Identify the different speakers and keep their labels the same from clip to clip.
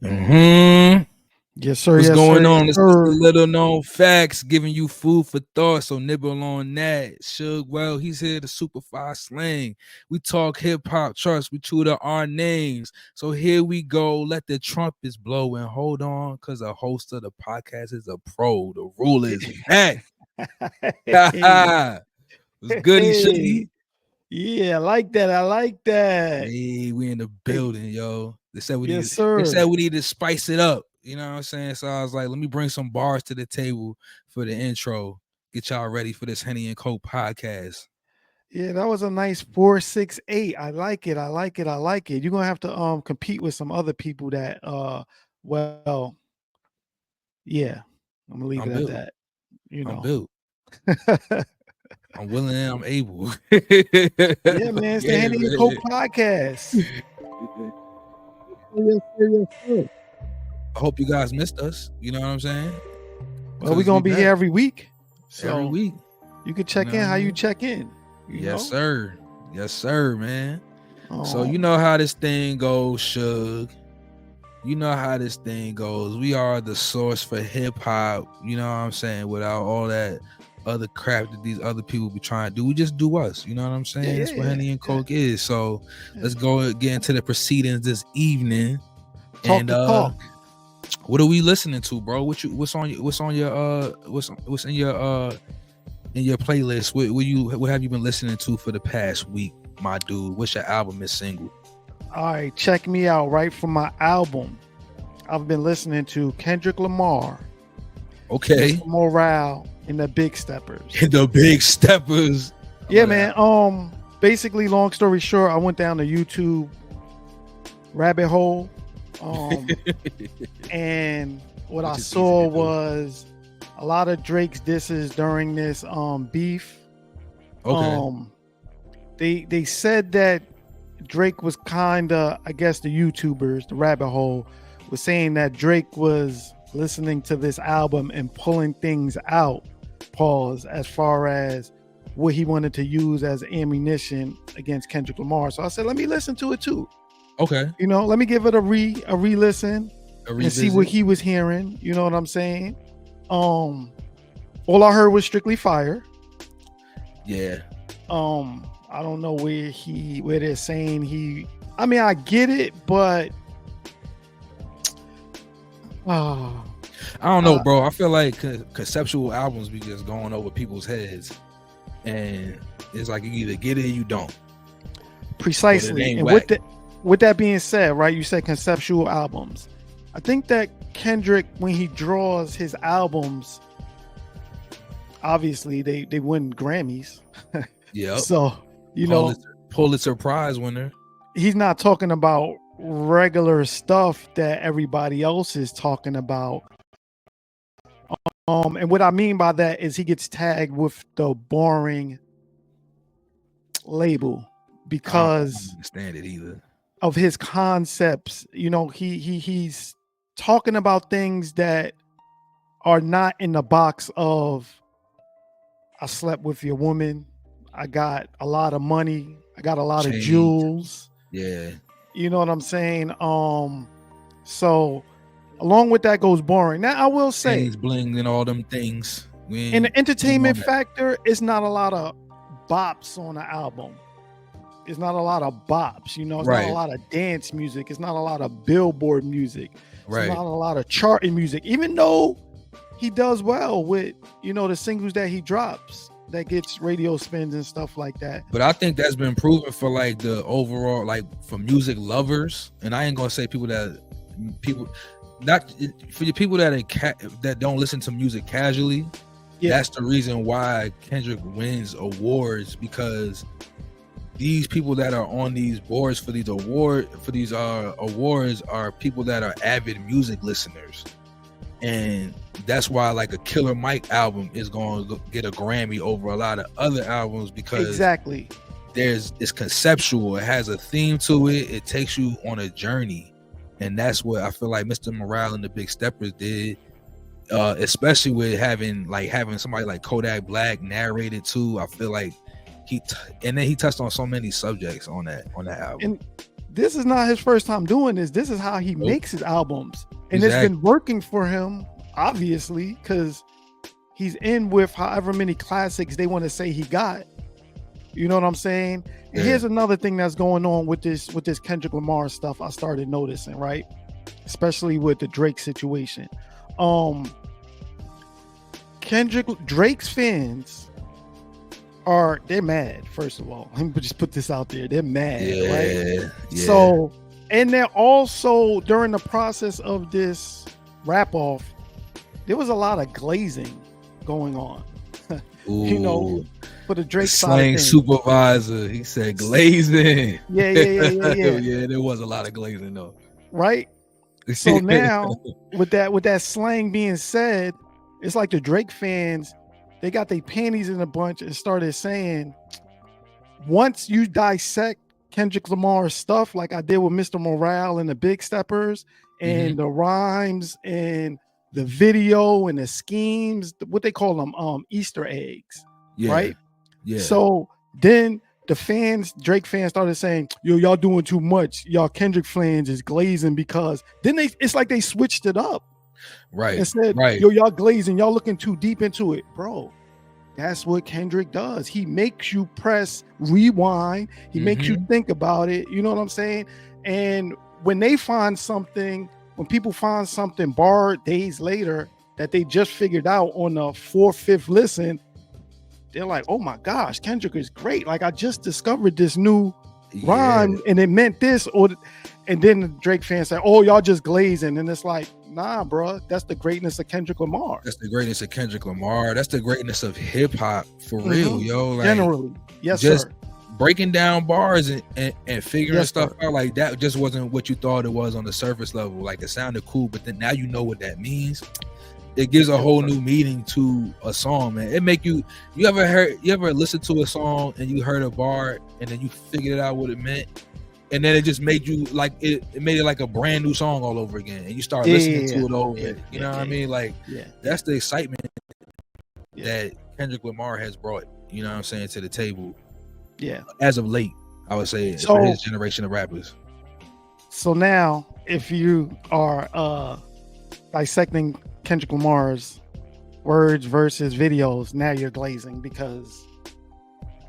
Speaker 1: Mm-hmm.
Speaker 2: Yes, sir.
Speaker 1: What's
Speaker 2: Yes,
Speaker 1: going
Speaker 2: sir.
Speaker 1: on?
Speaker 2: Yes,
Speaker 1: It's just the
Speaker 2: sir.
Speaker 1: little known facts, giving you food for thought. So nibble on that. Shug, well, he's here to superfy slang. We talk hip hop charts. We tutor our names. So here we go. Let the trumpets blow and hold on, because the host of the podcast is a pro. The ruler is back. What's goody,
Speaker 2: Hey,
Speaker 1: Shuggy?
Speaker 2: yeah, I like that. I like that.
Speaker 1: Hey, we in the building, yo. They said we
Speaker 2: Yes,
Speaker 1: need. They
Speaker 2: sir.
Speaker 1: said we need to spice it up. You know what I'm saying? So I was like, let me bring some bars to the table for the intro. Get y'all ready for this HennyNCoke podcast.
Speaker 2: Yeah, that was a nice 468. I like it. I like it. I like it. You're gonna have to compete with some other people that well, yeah. I'm gonna leave
Speaker 1: I'm
Speaker 2: it at
Speaker 1: built.
Speaker 2: that. You
Speaker 1: I'm
Speaker 2: know.
Speaker 1: built. I'm willing and I'm able.
Speaker 2: Yeah, man. It's the Henny and Coke podcast. Yes, sir, yes, sir.
Speaker 1: I hope you guys missed us. You know what I'm saying?
Speaker 2: Well, we're gonna be here every week. So
Speaker 1: every week.
Speaker 2: You can check in how you check in.
Speaker 1: Yes, sir. Yes, sir, man.
Speaker 2: Oh.
Speaker 1: So you know how this thing goes, Shug. You know how this thing goes. We are the source for hip hop. You know what I'm saying? Without all that other crap that these other people be trying to do, we just do us. You know what I'm saying?
Speaker 2: Yeah,
Speaker 1: That's what HennyNCoke is. So let's go get into the proceedings this evening.
Speaker 2: Talk.
Speaker 1: What are we listening to, bro? What's in your playlist? What have you been listening to for the past week, my dude? What's your album and single?
Speaker 2: All right, check me out. Right from my album, I've been listening to Kendrick Lamar.
Speaker 1: Okay.
Speaker 2: Mr. Morale and the Big Steppers.
Speaker 1: The Big Steppers.
Speaker 2: Yeah, man. Basically, long story short, I went down the YouTube rabbit hole. And what I saw was a lot of Drake's disses during this beef.
Speaker 1: Okay.
Speaker 2: They said that Drake was kind of, I guess the YouTubers, the rabbit hole, was saying that Drake was listening to this album and pulling things out, as far as what he wanted to use as ammunition against Kendrick Lamar. So I said, let me listen to it too.
Speaker 1: Okay.
Speaker 2: You know, let me give it a re-listen and see what he was hearing. You know what I'm saying? All I heard was strictly fire.
Speaker 1: Yeah.
Speaker 2: I don't know where they're saying I mean, I get it, but
Speaker 1: I don't know, bro. I feel like conceptual albums be just going over people's heads, and it's like you either get it or you don't.
Speaker 2: Precisely. And with that being said, right, you said conceptual albums. I think that Kendrick, when he draws his albums, obviously they win Grammys.
Speaker 1: Yeah.
Speaker 2: So,
Speaker 1: Pulitzer Prize winner.
Speaker 2: He's not talking about regular stuff that everybody else is talking about. And what I mean by that is he gets tagged with the boring label because
Speaker 1: I don't understand it either.
Speaker 2: Of his concepts. You know, he's talking about things that are not in the box of I slept with your woman, I got a lot of money, I got a lot of jewels.
Speaker 1: Yeah.
Speaker 2: You know what I'm saying? So along with that goes boring. Now I will say
Speaker 1: he's bling and all them things.
Speaker 2: In the entertainment factor, it's not a lot of bops on the album. It's not a lot of bops, you know. It's not a lot of dance music. It's not a lot of Billboard music. It's not a lot of charting music. Even though he does well with, the singles that he drops that gets radio spins and stuff like that.
Speaker 1: But I think that's been proven for like the overall, like for music lovers. And I ain't gonna say not for the people that don't listen to music casually. Yeah. That's the reason why Kendrick wins awards, because these people that are on these boards for these awards are people that are avid music listeners, and that's why like a Killer Mike album is going to get a Grammy over a lot of other albums, because it's conceptual, it has a theme to it, it takes you on a journey, and that's what I feel like Mr. Morale and the Big Steppers did, especially with having somebody like Kodak Black narrated too. I feel like he touched on so many subjects on that album.
Speaker 2: And this is not his first time doing this. This is how he makes his albums. And it's been working for him, obviously, because he's in with however many classics they want to say he got. You know what I'm saying? And here's another thing that's going on with this Kendrick Lamar stuff I started noticing, right? Especially with the Drake situation. Drake's fans they're mad, first of all. Let me just put this out there. They're mad, right? Yeah. So, and they're also, during the process of this rap off, there was a lot of glazing going on. You know, for the Drake
Speaker 1: slang supervisor, he said glazing.
Speaker 2: Yeah.
Speaker 1: Yeah, there was a lot of glazing though.
Speaker 2: Right? So now with that slang being said, it's like the Drake fans, they got their panties in a bunch and started saying, once you dissect Kendrick Lamar's stuff, like I did with Mr. Morale and the Big Steppers, and the rhymes and the video and the schemes, what they call them, Easter eggs, right? Yeah. So then the Drake fans started saying, yo, y'all doing too much. Y'all Kendrick fans is glazing, because then it's like they switched it up.
Speaker 1: Right.
Speaker 2: And said, yo, y'all glazing, y'all looking too deep into it. Bro, that's what Kendrick does. He makes you press rewind. He makes you think about it. You know what I'm saying? And when people find something bar days later that they just figured out on the 4th, 5th listen, they're like, oh my gosh, Kendrick is great. Like, I just discovered this new rhyme and it meant this. And then the Drake fans say, oh, y'all just glazing. And it's like, nah, bro, that's the greatness of Kendrick Lamar.
Speaker 1: That's the greatness of Kendrick Lamar. That's the greatness of hip hop for real, yo. Like,
Speaker 2: generally, yes,
Speaker 1: just
Speaker 2: sir.
Speaker 1: Breaking down bars and figuring stuff out like that just wasn't what you thought it was on the surface level. Like, it sounded cool, but then now you know what that means. It gives a whole new meaning to a song, man. It make you ever listen to a song and you heard a bar and then you figured out what it meant, and then it just made you like it made it like a brand new song all over again, and you start listening to it over. You know what I mean? Like, that's the excitement that Kendrick Lamar has brought, you know what I'm saying, to the table. Yeah. As of late, I would say, for his generation of rappers.
Speaker 2: So now, if you are dissecting Kendrick Lamar's words versus videos, now you're glazing, because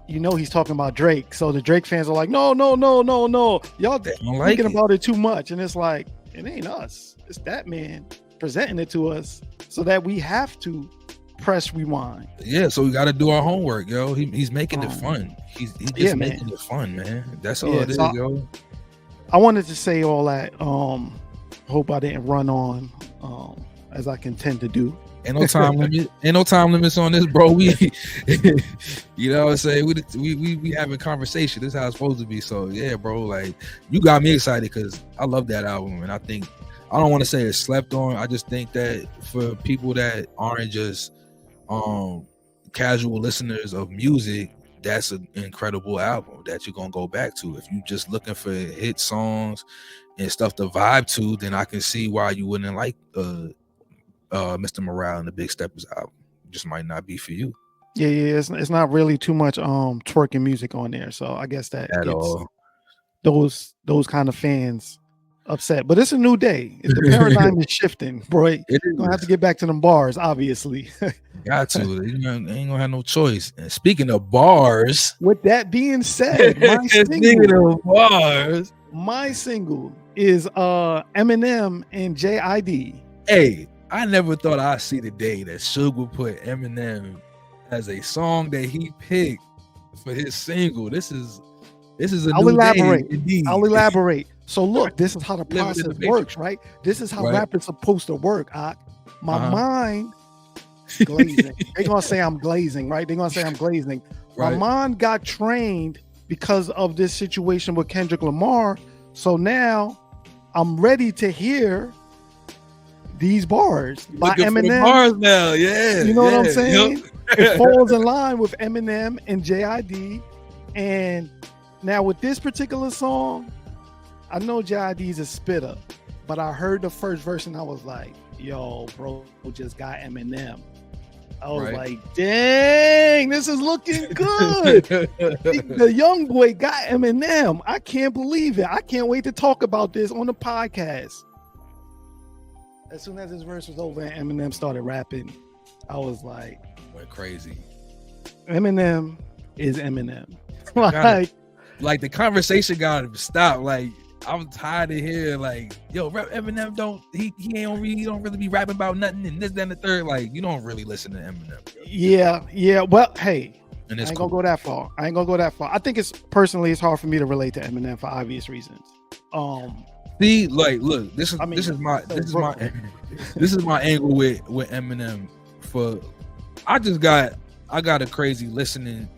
Speaker 2: you know he's talking about Drake. So the Drake fans are like, no, y'all thinking about it too much. And it's like, it ain't us, it's that man presenting it to us, so that we have to press rewind.
Speaker 1: Yeah, so we got to do our homework, yo. He's making it fun. He's just making it fun, man. That's all it is, yo.
Speaker 2: I wanted to say all that. Hope I didn't run on as I can tend to do.
Speaker 1: Ain't no time limit. Ain't no time limits on this, bro. We, you know what I'm saying? We having conversation. This is how it's supposed to be. So yeah, bro. Like, you got me excited because I love that album, and I think, I don't want to say it's slept on. I just think that for people that aren't just casual listeners of music, that's an incredible album that you're gonna go back to. If you're just looking for hit songs and stuff to vibe to, then I can see why you wouldn't like Mr. Morale and the Big Steppers album. It just might not be for you.
Speaker 2: Yeah, it's not really too much twerking music on there, so I guess that
Speaker 1: at all
Speaker 2: those kind of fans upset. But it's a new day. The paradigm is shifting, bro. You're gonna have to get back to them bars, obviously.
Speaker 1: Got to. They ain't gonna have no choice. And speaking of bars,
Speaker 2: with that being said, my single is Eminem and JID.
Speaker 1: Hey, I never thought I'd see the day that Shug would put Eminem as a song that he picked for his single. This is a
Speaker 2: I'll elaborate. So look, this is how the process works, right? This is how rap is supposed to work. My mind glazing. They're gonna say I'm glazing, right? They're gonna say I'm glazing. My mind got trained because of this situation with Kendrick Lamar. So now I'm ready to hear these bars by Eminem.
Speaker 1: Bars now, yeah.
Speaker 2: You know what I'm saying? It falls in line with Eminem and JID. And now with this particular song, I know JID's a spitter, but I heard the first verse and I was like, yo, bro just got Eminem. I was like, dang, this is looking good. The young boy got Eminem. I can't believe it. I can't wait to talk about this on the podcast. As soon as his verse was over and Eminem started rapping, I was like,
Speaker 1: went crazy.
Speaker 2: Eminem is Eminem.
Speaker 1: Like the conversation got to stop. Like, I'm tired of hearing like, yo, Eminem don't really be rapping about nothing and this, that, and the third. Like, you don't really listen to Eminem.
Speaker 2: Yeah. Well, hey,
Speaker 1: and
Speaker 2: I ain't gonna go that far. I think it's hard for me to relate to Eminem for obvious reasons.
Speaker 1: See, like, look, this is my angle with Eminem. I got a crazy listening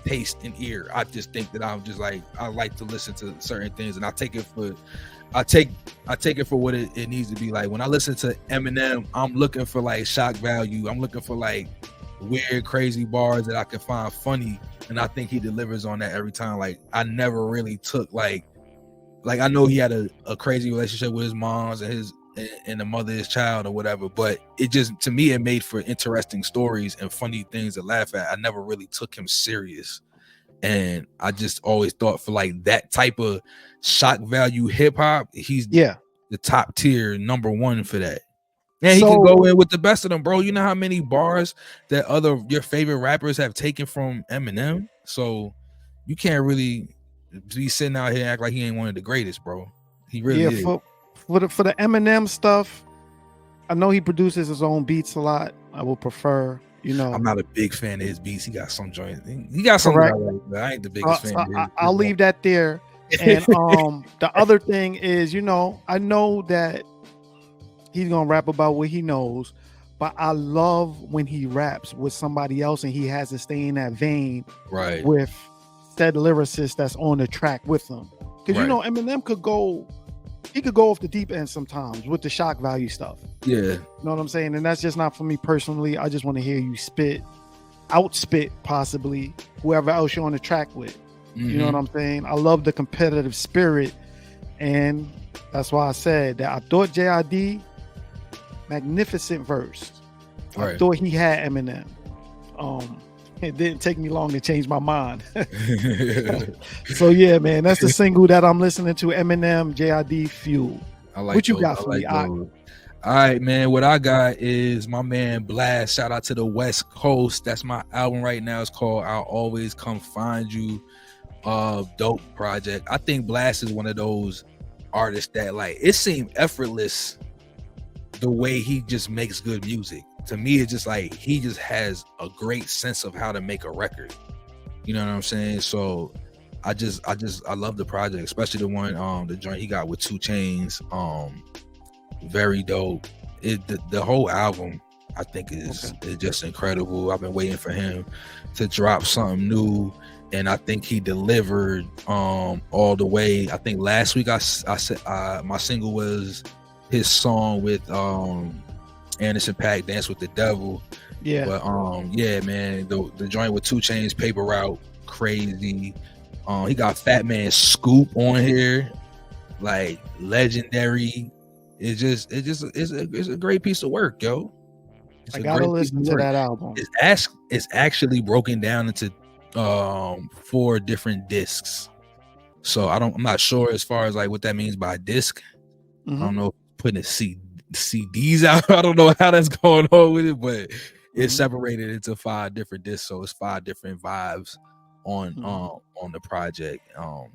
Speaker 1: taste and ear. I just think that I'm just like, I like to listen to certain things, and I take it for what it needs to be. Like when I listen to Eminem, I'm looking for like shock value. I'm looking for like weird, crazy bars that I can find funny, and I think he delivers on that every time. Like I never really took like I know he had a crazy relationship with his moms and the mother of his child or whatever, but it just, to me, it made for interesting stories and funny things to laugh at. I never really took him serious, and I just always thought for like that type of shock value hip hop, he's the top tier number one for that. And he can go in with the best of them, bro. You know how many bars that your favorite rappers have taken from Eminem? So you can't really be sitting out here and act like he ain't one of the greatest, bro. He really is.
Speaker 2: For the Eminem stuff, I know he produces his own beats a lot. I would prefer, I'm
Speaker 1: not a big fan of his beats. He got some joints. He got some. Right, but I ain't the biggest fan.
Speaker 2: I'll leave that there. And the other thing is, I know that he's gonna rap about what he knows, but I love when he raps with somebody else and he has to stay in that vein,
Speaker 1: right,
Speaker 2: with said lyricist that's on the track with him. Because Eminem could go off the deep end sometimes with the shock value stuff.
Speaker 1: Yeah.
Speaker 2: You know what I'm saying? And that's just not for me personally. I just want to hear you outspit possibly whoever else you're on the track with. Mm-hmm. You know what I'm saying? I love the competitive spirit. And that's why I said that I thought JID, magnificent verse. Right. I thought he had Eminem. It didn't take me long to change my mind. So yeah, man, that's the single that I'm listening to. Eminem, JID, Fuel.
Speaker 1: I like what you got for me. All right, man. What I got is my man Blxst. Shout out to the West Coast. That's my album right now. It's called I'll Always Come Find You. Dope project. I think Blxst is one of those artists that like it seemed effortless the way he just makes good music. To me, it's just like he just has a great sense of how to make a record. You know what I'm saying? So I love the project, especially the one the joint he got with 2 Chainz. Very dope. The whole album I think is just incredible. I've been waiting for him to drop something new, and I think he delivered all the way. I think last week I said my single was his song with Anderson .Paak, Dance with the Devil. Yeah. But yeah, man, the joint with 2 Chainz, Paper Route, crazy. He got Fat Man Scoop on here, like legendary. It's a great piece of work, yo.
Speaker 2: I gotta listen to that album.
Speaker 1: It's actually broken down into 4 different discs. So I'm not sure as far as like what that means by disc. Mm-hmm. I don't know, putting CDs out. I don't know how that's going on with it, but it's separated into 5 different discs. So it's 5 different vibes on the project.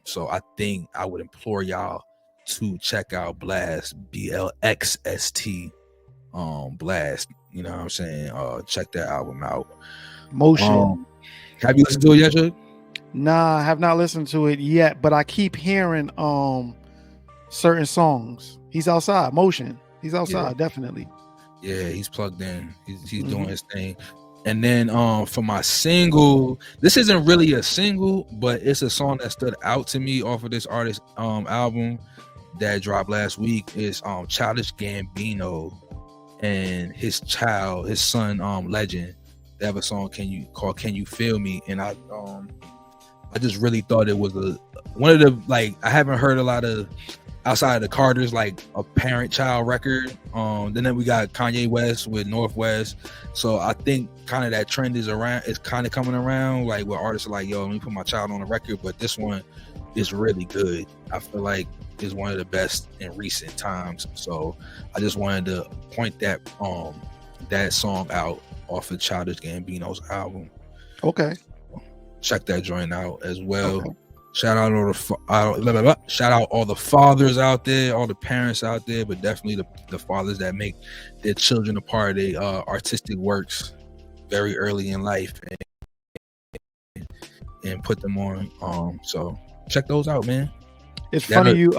Speaker 1: So I think I would implore y'all to check out Blxst, BLXST, Blxst. You know what I'm saying? Check that album out.
Speaker 2: Motion.
Speaker 1: Have you listened to it yet, Shug?
Speaker 2: Nah, I have not listened to it yet, but I keep hearing certain songs. He's outside. Motion. He's outside, definitely.
Speaker 1: Yeah, he's plugged in. He's doing his thing. And then for my single, this isn't really a single, but it's a song that stood out to me off of this artist album that dropped last week. Is Childish Gambino and his son Legend. They have a song called Can You Feel Me? And I just really thought it was one of the, like, I haven't heard a lot of outside of the Carters, like a parent-child record. Then we got Kanye West with Northwest. So I think kind of that trend is kind of coming around, like where artists are like, yo, let me put my child on the record, but this one is really good. I feel like it's one of the best in recent times. So I just wanted to point that song out off of Childish Gambino's album.
Speaker 2: Okay.
Speaker 1: Check that joint out as well. Okay. Shout out all the fathers out there, all the parents out there, but definitely the fathers that make their children a part of their artistic works very early in life and put them on. So check those out, man.
Speaker 2: It's funny you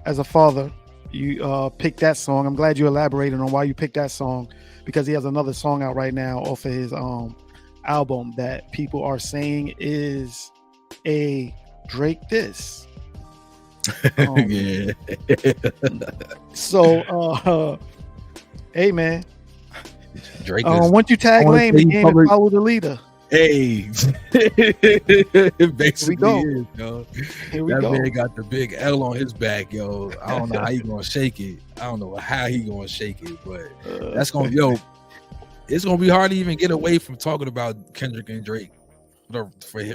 Speaker 2: as a father, you picked that song. I'm glad you elaborated on why you picked that song, because he has another song out right now off of his album that people are saying is a Drake diss.
Speaker 1: Yeah.
Speaker 2: So hey man,
Speaker 1: Drake
Speaker 2: once you tag Lane, the game and follow the leader.
Speaker 1: Hey, basically,
Speaker 2: Here we go.
Speaker 1: That man got the big L on his back, yo. I don't know how he gonna shake it. But that's gonna, it's gonna be hard to even get away from talking about Kendrick and Drake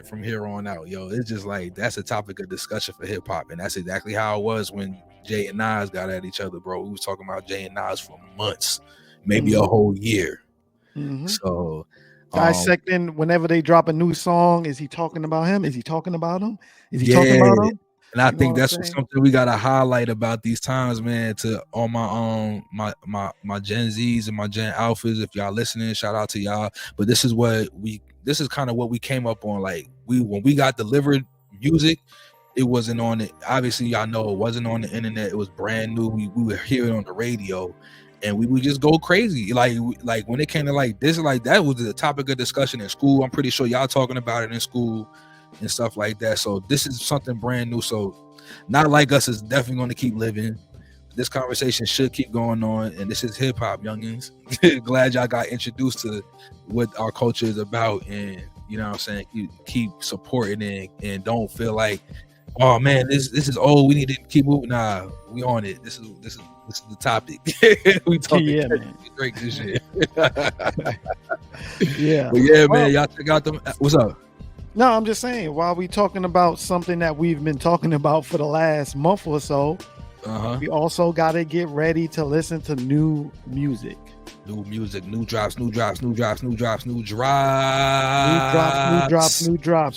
Speaker 1: from here on out, yo. It's just like that's a topic of discussion for hip hop, and that's exactly how it was when Jay and Nas got at each other, bro. We was talking about Jay and Nas for months, maybe a whole year. So
Speaker 2: dissecting whenever they drop a new song, is he talking about him? Is he talking about him? Is he talking about him?
Speaker 1: And I think that's something we gotta highlight about these times, man. To all my my Gen Zs and my Gen Alphas, if y'all listening, shout out to y'all. But this is kind of what we came up on. Like when we got delivered music, it wasn't on it. Obviously, y'all know it wasn't on the internet. It was brand new. We would hear it on the radio, and we would just go crazy. Like when it came to like this, like that was the topic of discussion in school. I'm pretty sure y'all talking about it in school and stuff like that. So this is something brand new. So Not Like Us is definitely going to keep living. This conversation should keep going on, and this is hip hop, youngins. Glad y'all got introduced to what our culture is about, and you know what I'm saying, you keep supporting it and don't feel like, oh man, this is old, we need to keep moving. Nah, we on it. This is the topic. We talking Drake this shit.
Speaker 2: Yeah.
Speaker 1: But yeah, man, y'all check out them. What's up?
Speaker 2: No, I'm just saying, while we talking about something that we've been talking about for the last month or so, we also got to get ready to listen to new music.
Speaker 1: New drops.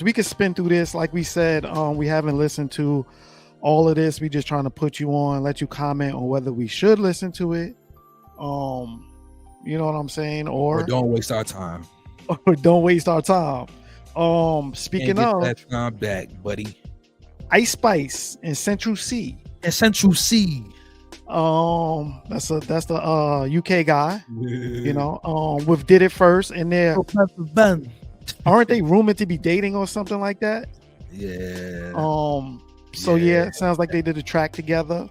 Speaker 1: We
Speaker 2: could spin through this. Like we said, we haven't listened to all of this. We just trying to put you on, let you comment on whether we should listen to it. You know what I'm saying? Or
Speaker 1: don't waste our time.
Speaker 2: Speaking of
Speaker 1: that time back, buddy.
Speaker 2: Ice Spice and Central C.
Speaker 1: That's
Speaker 2: the UK guy, you know, with Did It First, and they're aren't they rumored to be dating or something like that?
Speaker 1: Yeah.
Speaker 2: It sounds like they did a track together.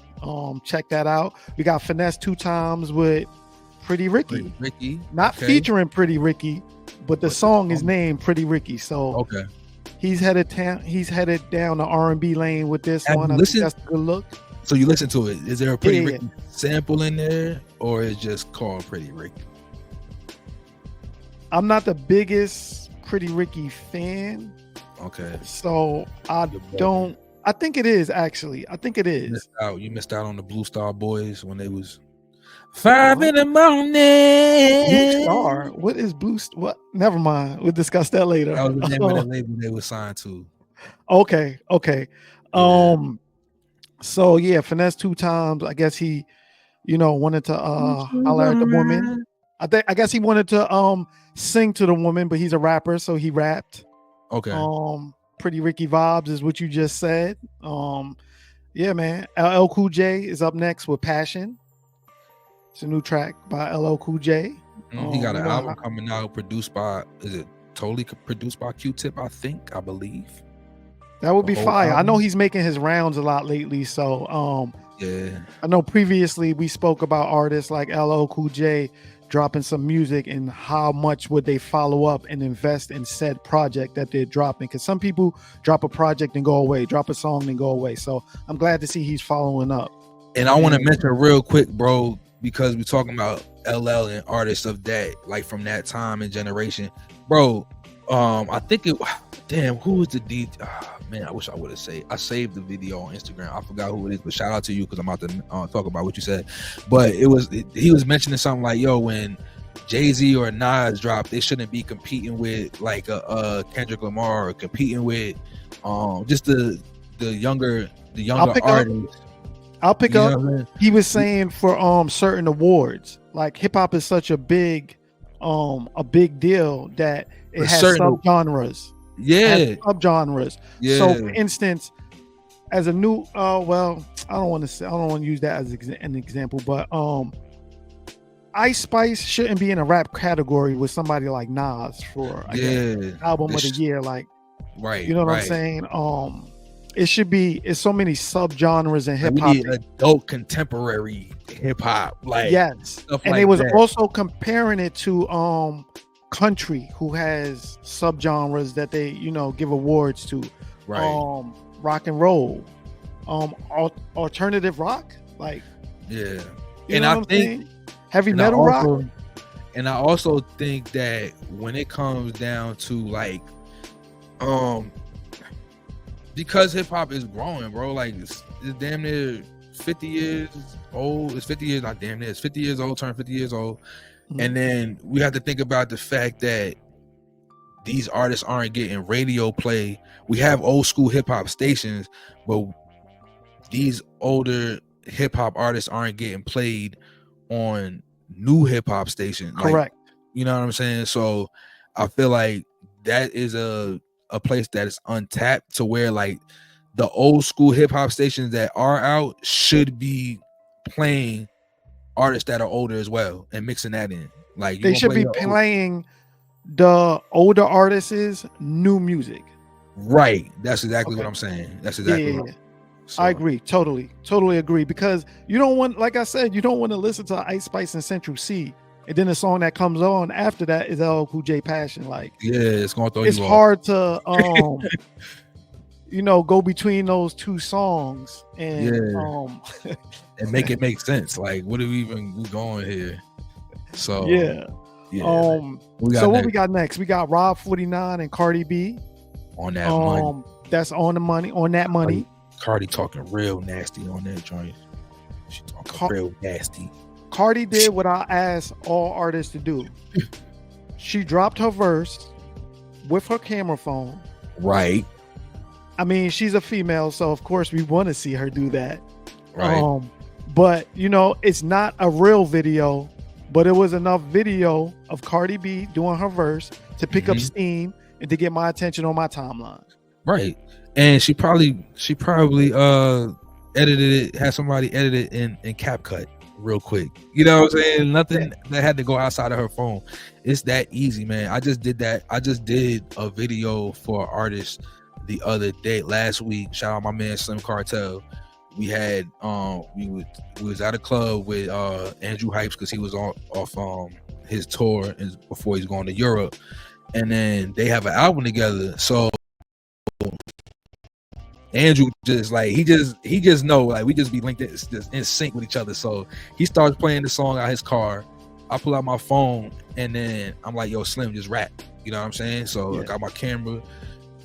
Speaker 2: Check that out. We got Finesse 2 times with Pretty Ricky. Not featuring Pretty Ricky, but the song is named Pretty Ricky. So he's headed down the R&B lane with this one. I think that's a good look.
Speaker 1: So you listen to it. Is there a Pretty Ricky sample in there, or is it just called Pretty Ricky?
Speaker 2: I'm not the biggest Pretty Ricky fan.
Speaker 1: Okay.
Speaker 2: So I think it is, actually. I think it is.
Speaker 1: You missed out on the Blue Star Boys when they was 5 in the morning.
Speaker 2: Blue Star? What is Blue Star? What? Never mind. We'll discuss that later.
Speaker 1: That was the name of the label they were signed to.
Speaker 2: Okay. So yeah, Finesse 2 times. I guess he, wanted to holler at the woman. I guess he wanted to sing to the woman, but he's a rapper, so he rapped.
Speaker 1: Okay.
Speaker 2: Pretty Ricky vibes is what you just said. Yeah, man. LL Cool J is up next with Passion. It's a new track by LL Cool J.
Speaker 1: He got an album coming out produced by, is it totally produced by Q-Tip, I believe.
Speaker 2: That would be fire. Album. I know he's making his rounds a lot lately. So
Speaker 1: yeah.
Speaker 2: I know previously we spoke about artists like LL Cool J dropping some music, and how much would they follow up and invest in said project that they're dropping? Because some people drop a project and go away, drop a song and go away. So I'm glad to see he's following up.
Speaker 1: And I want to mention real quick, bro, because we're talking about LL and artists of that, like from that time and generation, bro. I think it. Damn, who was the DJ? Oh, man, I wish I would have saved. I saved the video on Instagram. I forgot who it is, but shout out to you because I'm about to talk about what you said. But he was mentioning something like, yo, when Jay-Z or Nas drop, they shouldn't be competing with like a Kendrick Lamar or competing with just the younger artists.
Speaker 2: I'll pick up. He was saying for certain awards, like hip hop is such a big deal that it has subgenres.
Speaker 1: Yeah,
Speaker 2: subgenres.
Speaker 1: Yeah.
Speaker 2: So, for instance, as a new, well, I don't want to use that as an example, but Ice Spice shouldn't be in a rap category with somebody like Nas for album of the year, like, right? You know what I'm saying? It should be. It's so many subgenres in hip hop.
Speaker 1: We need adult contemporary hip hop, like
Speaker 2: yes, and like they was also comparing it to country, who has subgenres that they give awards to, right? Rock and roll, alternative rock, like
Speaker 1: and I think
Speaker 2: heavy metal rock.
Speaker 1: And I also think that when it comes down to like because hip hop is growing, bro, like it's damn near 50 years old. It's 50 years, not damn near, it's 50 years old, turned 50 years old. And then we have to think about the fact that these artists aren't getting radio play. We have old school hip hop stations, but these older hip hop artists aren't getting played on new hip hop stations.
Speaker 2: Correct.
Speaker 1: Like, you know what I'm saying? So I feel like that is a place that is untapped, to where like the old school hip hop stations that are out should be playing artists that are older as well and mixing that in. Like
Speaker 2: they should be playing the older artists' new music.
Speaker 1: Right. That's exactly what I'm saying. That's exactly what
Speaker 2: I agree. Totally agree. Because you don't want, like I said, you don't want to listen to Ice Spice and Central C, and then the song that comes on after that is LL Cool J Passion. Like,
Speaker 1: it's gonna throw
Speaker 2: it's
Speaker 1: you
Speaker 2: hard to go between those two songs and
Speaker 1: and make it make sense. Like, what are we going here? So
Speaker 2: what we got next? We got Rob 49 and Cardi B
Speaker 1: on that money.
Speaker 2: That's on the money. On that money.
Speaker 1: Cardi talking real nasty on that joint. She talking real nasty.
Speaker 2: Cardi did what I asked all artists to do. She dropped her verse with her camera phone.
Speaker 1: Right.
Speaker 2: I mean, she's a female, so of course we want to see her do that.
Speaker 1: Right.
Speaker 2: But it's not a real video, but it was enough video of Cardi B doing her verse to pick up steam and to get my attention on my timeline.
Speaker 1: Right. And she probably edited it, had somebody edit it in CapCut real quick. You know what I'm saying? Nothing that had to go outside of her phone. It's that easy, man. I just did that. I just did a video for an artist the other day, last week. Shout out my man Slim Cartel. We had we was at a club with Andrew Hypes, because he was off his tour before he's going to Europe, and then they have an album together. So Andrew just like he just know, like, we just be linked just in sync with each other. So he starts playing the song out his car. I pull out my phone, and then I'm like, yo, Slim, just rap. You know what I'm saying? So I got my camera,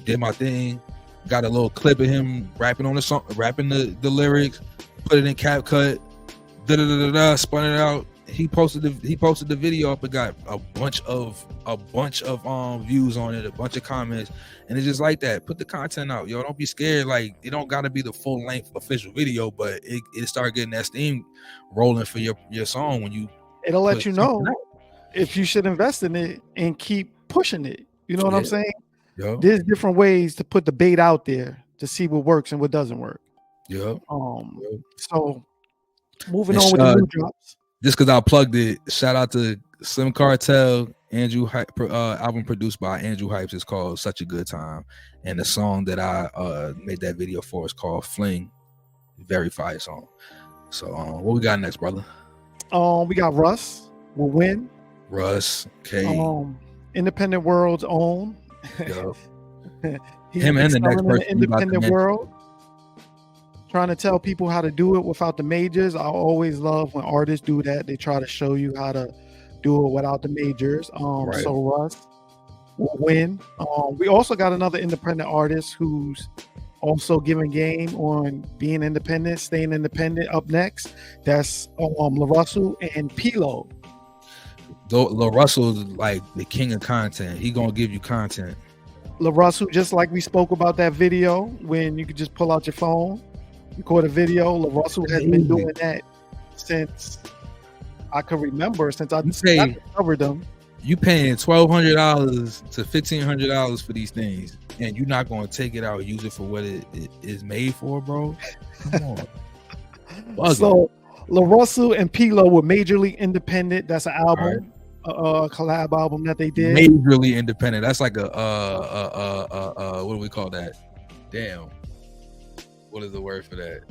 Speaker 1: did my thing, got a little clip of him rapping on the song, rapping the lyrics, put it in CapCut, spun it out. He posted the video up and got a bunch of views on it, a bunch of comments, and it's just like that. Put the content out, yo. Don't be scared. Like, it don't gotta be the full length official video, but it start getting that steam rolling for your song when you.
Speaker 2: It'll let you know if you should invest in it and keep pushing it. You know what I'm saying?
Speaker 1: Yep.
Speaker 2: There's different ways to put the bait out there to see what works and what doesn't work.
Speaker 1: Yep.
Speaker 2: So moving on with the new drops.
Speaker 1: Just because I plugged it, shout out to Slim Cartel, Andrew Hype, album produced by Andrew Hypes. It's called Such a Good Time, and the song that I made that video for is called Fling. Very fire song. So what we got next, brother?
Speaker 2: We got Russ Will Win
Speaker 1: Russ, K.
Speaker 2: Independent World's own.
Speaker 1: Yo.
Speaker 2: He's
Speaker 1: Him and the next
Speaker 2: in
Speaker 1: person
Speaker 2: the independent world, trying to tell people how to do it without the majors. I always love when artists do that. They try to show you how to do it without the majors.
Speaker 1: Right.
Speaker 2: So Russ will win. We also got another independent artist who's also giving game on being independent, staying independent. Up next, that's Lil Russell and P-Lo.
Speaker 1: Lil Russell is like the king of content. He gonna give you content.
Speaker 2: Lil Russell, just like we spoke about that video when you could just pull out your phone, record a video. Lil Russell has been doing that since I could remember, since I discovered them. You
Speaker 1: paying $1,200 to $1,500 for these things, and you're not gonna take it out and use it for what it is made for, bro? Come on.
Speaker 2: So Lil Russell and P-Lo were majorly independent. That's an album. A collab album that they did.
Speaker 1: Majorly independent. That's like a what do we call that? Damn. What is the word for that?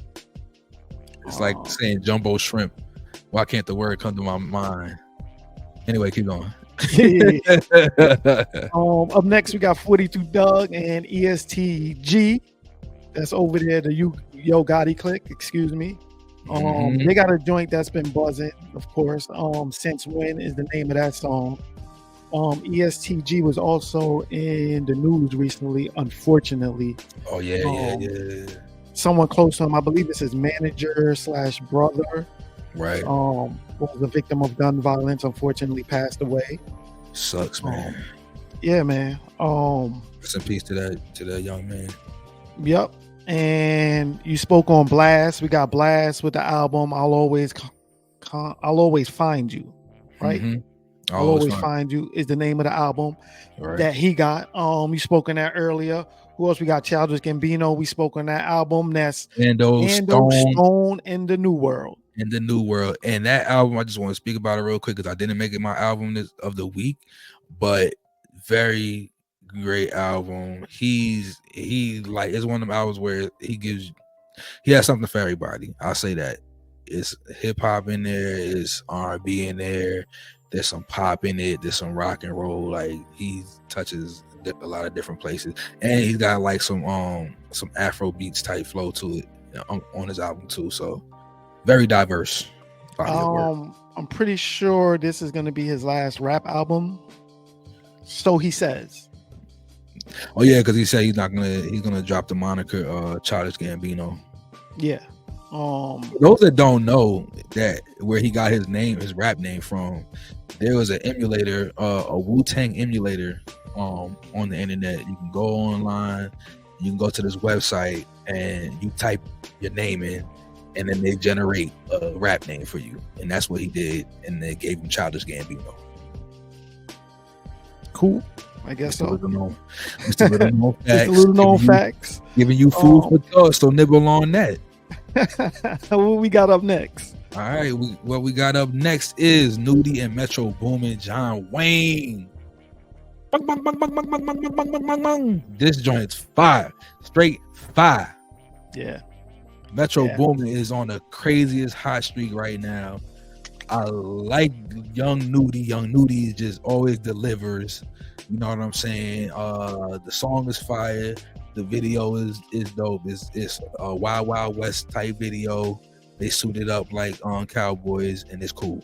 Speaker 1: It's like saying jumbo shrimp. Why can't the word come to my mind? Anyway, keep going.
Speaker 2: Up next we got 42 Doug and ESTG. That's over there, the Yo Gotti click, excuse me. They got a joint that's been buzzing, of course. Since When is the name of that song. ESTG was also in the news recently, unfortunately.
Speaker 1: Oh yeah.
Speaker 2: Someone close to him, I believe it's his manager / brother,
Speaker 1: right,
Speaker 2: was a victim of gun violence, unfortunately passed away.
Speaker 1: Sucks, man.
Speaker 2: Yeah, man.
Speaker 1: Rest in peace to that young man.
Speaker 2: Yep. And you spoke on Blxst. We got Blxst with the album I'll Always Find You, right?
Speaker 1: Mm-hmm.
Speaker 2: I'll Always Find You is the name of the album that he got. You spoke on that earlier. Who else we got? Childish Gambino. We spoke on that album. That's
Speaker 1: Ando
Speaker 2: Stone in the New World.
Speaker 1: In the New World. And that album, I just want to speak about it real quick because I didn't make it my album of the week, but very great album. He like, it's one of them albums where he has something for everybody. I'll say that. It's hip hop in there, it's R&B in there, there's some pop in it, there's some rock and roll. Like, he touches a lot of different places, and he's got like some Afro beats type flow to it on his album too. So very diverse.
Speaker 2: I'm pretty sure this is going to be his last rap album. So he says.
Speaker 1: Oh yeah, because he said he's gonna drop the moniker Childish Gambino.
Speaker 2: Yeah.
Speaker 1: Those that don't know that where he got his rap name from, there was an emulator, a Wu-Tang emulator on the internet. You can go online, you can go to this website and you type your name in, and then they generate a rap name for you. And that's what he did, and they gave him Childish Gambino.
Speaker 2: Cool. I guess so.
Speaker 1: Mr. Little Known Facts. Giving you food for thought, so nibble on that.
Speaker 2: What we got up next?
Speaker 1: All right, what we got up next is Nudy and Metro Boomin, John Wayne. This joint's fire, straight fire.
Speaker 2: Yeah.
Speaker 1: Metro Boomin is on the craziest hot streak right now. I like young Nudy. Young Nudy just always delivers. You know what I'm saying? The song is fire. The video is dope. It's a Wild Wild West type video. They suited up like on cowboys, and it's cool.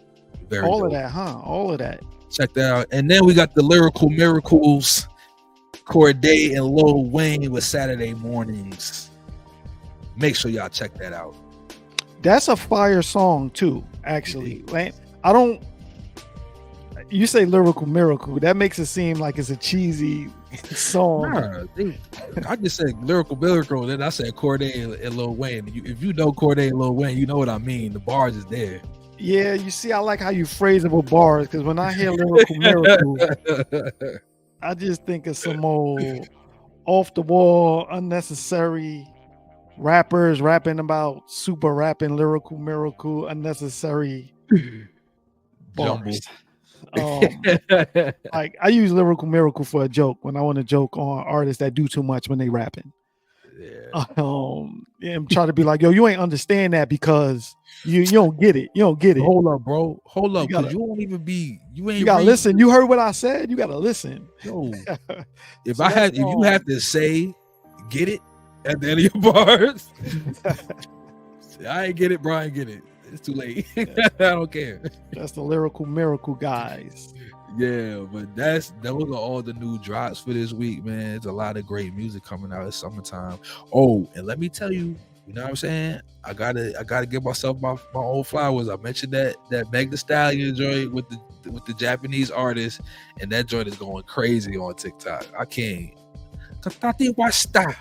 Speaker 1: Very
Speaker 2: all
Speaker 1: dope.
Speaker 2: Of that, huh? All of that.
Speaker 1: Check that out. And then we got the Lyrical Miracles, Cordae and Lil Wayne with Saturday Mornings. Make sure y'all check that out.
Speaker 2: That's a fire song too, actually. Like, you say Lyrical Miracle, that makes it seem like it's a cheesy song.
Speaker 1: Nah, I just said Lyrical Miracle, then I said Cordae and Lil Wayne. If you know Cordae and Lil Wayne, you know what I mean. The bars is there.
Speaker 2: Yeah, you see, I like how you phrase it with bars, because when I hear Lyrical Miracle, I just think of some old off the wall, unnecessary rappers rapping about super rapping Lyrical Miracle, unnecessary bars. Like, I use Lyrical Miracle for a joke when I want to joke on artists that do too much when they rapping. And try to be like, yo, you ain't understand that because you don't get it. You don't get it.
Speaker 1: Hold up, bro. Hold up, because you won't even be.
Speaker 2: You gotta listen. You heard what I said. You gotta listen.
Speaker 1: Yo, if you have to say, get it at the end of your bars. I ain't get it, bro. I ain't get it. It's too late. I don't care.
Speaker 2: That's the lyrical miracle guys.
Speaker 1: Yeah, but those are all the new drops for this week, man. There's a lot of great music coming out. It's summertime. Oh, and let me tell you, you know what I'm saying? I gotta give myself my old flowers. I mentioned that Meg Thee Stallion joint with the Japanese artist, and that joint is going crazy on TikTok. I can't. Stop.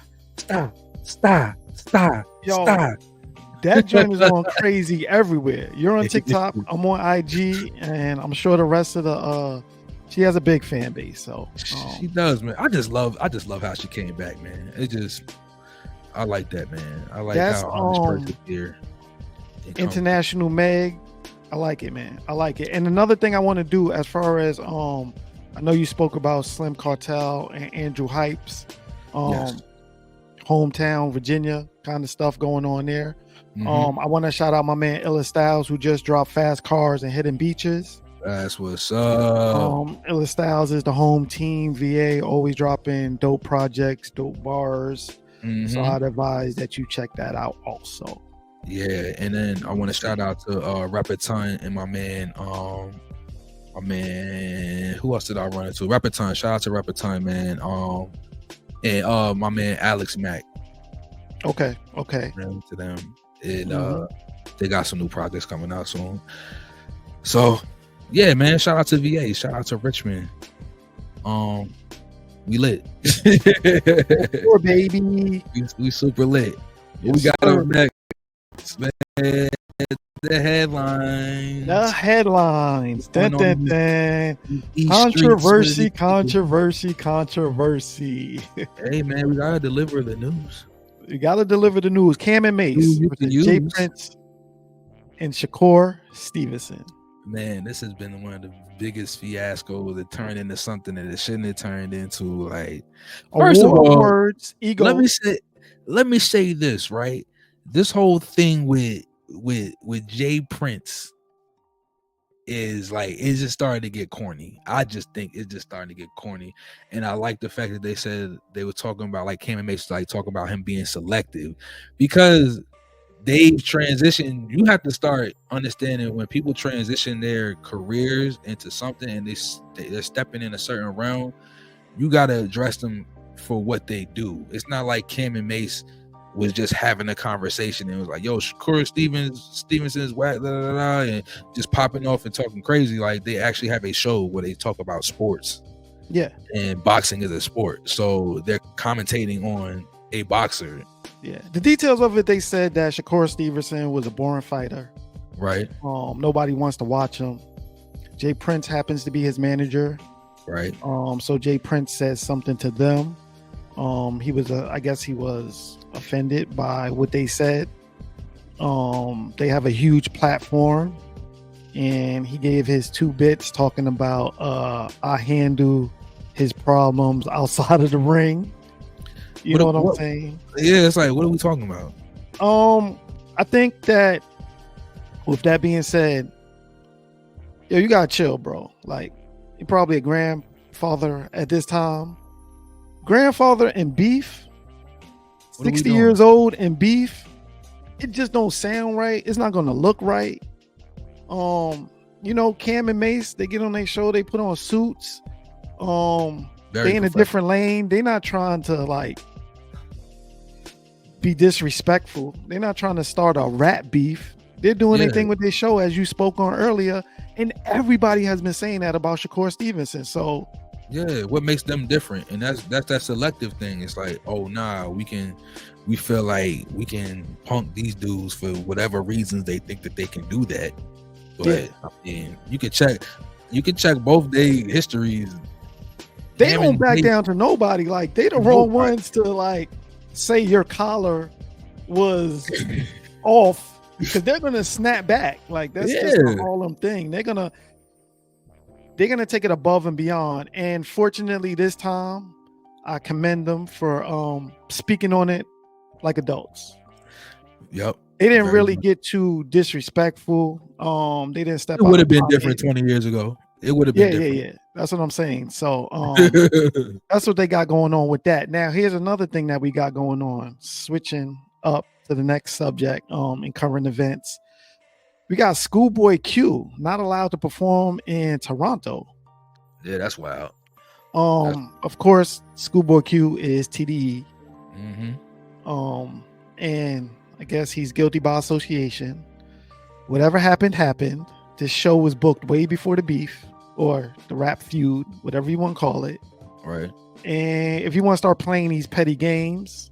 Speaker 2: That joint is going crazy everywhere. You're on TikTok. I'm on IG, and I'm sure the rest of the she has a big fan base. So
Speaker 1: she does, man. I just love how she came back, man. I like that, man. I like how honest person here.
Speaker 2: International Meg. I like it, man. I like it. And another thing I want to do, as far as I know you spoke about Slim Cartel and Andrew Hypes,
Speaker 1: yes.
Speaker 2: Hometown Virginia kind of stuff going on there. I want to shout out my man Illa Styles, who just dropped Fast Cars and Hidden Beaches.
Speaker 1: That's what's up.
Speaker 2: Illa Styles is the home team, VA, always dropping dope projects, dope bars. So I'd advise that you check that out also.
Speaker 1: Yeah, and then I want to shout out to Rapperton and my man, who else did I run into? Rapperton, shout out to Rapperton, man. And my man Alex Mack.
Speaker 2: Okay.
Speaker 1: To them. And they got some new projects coming out soon. So yeah, man, shout out to VA, shout out to Richmond. We lit.
Speaker 2: Sure, baby.
Speaker 1: We super lit. Yes, we got up next, man. The headlines. Dun, dun, dun. Controversy. Hey, man, we gotta deliver the news.
Speaker 2: Cam and Mase, J Prince and Shakur Stevenson.
Speaker 1: Man, this has been one of the biggest fiascos that turned into something that it shouldn't have turned into. Like, first of all, ego. Let me say this, right? This whole thing with J Prince is like, it's just starting to get corny. I just think it's just starting to get corny. And I like the fact that they said they were talking about, like, Cam and Mase, like, talking about him being selective, because they've transitioned. You have to start understanding when people transition their careers into something and they're stepping in a certain realm, you got to address them for what they do. It's not like Cam and Mase was just having a conversation and it was like, yo, Shakur Stevenson's whack, and just popping off and talking crazy. Like, they actually have a show where they talk about sports.
Speaker 2: Yeah.
Speaker 1: And boxing is a sport. So they're commentating on a boxer.
Speaker 2: Yeah. The details of it, they said that Shakur Stevenson was a boring fighter.
Speaker 1: Right.
Speaker 2: Nobody wants to watch him. J Prince happens to be his manager.
Speaker 1: Right.
Speaker 2: So J Prince says something to them. I guess he was offended by what they said. They have a huge platform, and he gave his 2 bits talking about I handle his problems outside of the ring. You know what I'm saying?
Speaker 1: Yeah, it's like, what are we talking about?
Speaker 2: I think that with that being said, yo, you gotta chill, bro. Like, you're probably a grandfather at this time. Grandfather and beef, 60 years old and beef, it just don't sound right. It's not gonna look right. Cam and Mase, they get on their show, they put on suits. They in a different lane. They're not trying to, like, be disrespectful. They're not trying to start a rap beef. They're doing anything with their show, as you spoke on earlier, and everybody has been saying that about Shakur Stevenson. So
Speaker 1: yeah, what makes them different? And that's that selective thing. It's like, oh nah, we feel like we can punk these dudes for whatever reasons they think that they can do that. But I mean, you can check both their histories.
Speaker 2: They don't back down to nobody. Like, they the wrong ones to, like, say your collar was off, because they're gonna snap back. Like, that's just a Harlem thing. They're gonna take it above and beyond. And fortunately, this time, I commend them for speaking on it like adults.
Speaker 1: Yep.
Speaker 2: They didn't really get too disrespectful. They didn't step.
Speaker 1: It would have been different 20 years ago. It would have been different.
Speaker 2: Yeah. That's what I'm saying. So that's what they got going on with that. Now, here's another thing that we got going on. Switching up to the next subject in current events. We got SchoolBoy Q not allowed to perform in Toronto.
Speaker 1: Yeah, that's wild.
Speaker 2: Of course, SchoolBoy Q is TDE.
Speaker 1: Mm-hmm.
Speaker 2: And I guess he's guilty by association. Whatever happened. This show was booked way before the beef or the rap feud, whatever you want to call it.
Speaker 1: Right.
Speaker 2: And if you want to start playing these petty games,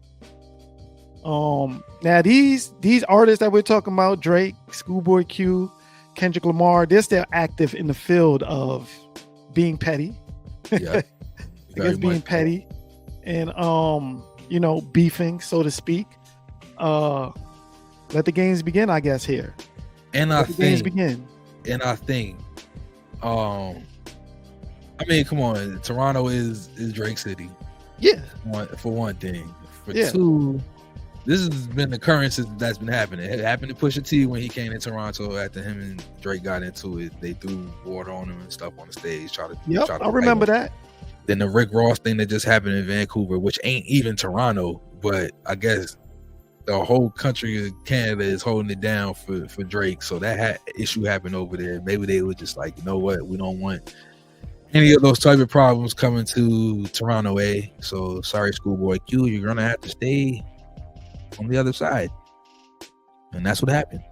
Speaker 2: now these artists that we're talking about, Drake, SchoolBoy Q, Kendrick Lamar, they're still active in the field of being petty.
Speaker 1: Yeah.
Speaker 2: I guess being petty and beefing, so to speak. Let the games begin, I guess, here.
Speaker 1: And I think I mean, come on, Toronto is Drake City.
Speaker 2: Yeah.
Speaker 1: For one thing. For two, this has been occurrences that's been happening. It happened to Pusha T when he came to Toronto after him and Drake got into it. They threw water on him and stuff on the stage.
Speaker 2: I remember that.
Speaker 1: Then the Rick Ross thing that just happened in Vancouver, which ain't even Toronto, but I guess the whole country of Canada is holding it down for Drake. So that issue happened over there. Maybe they were just like, you know what, we don't want any of those type of problems coming to Toronto, So sorry, SchoolBoy Q, you're gonna have to stay on the other side. And that's what happened.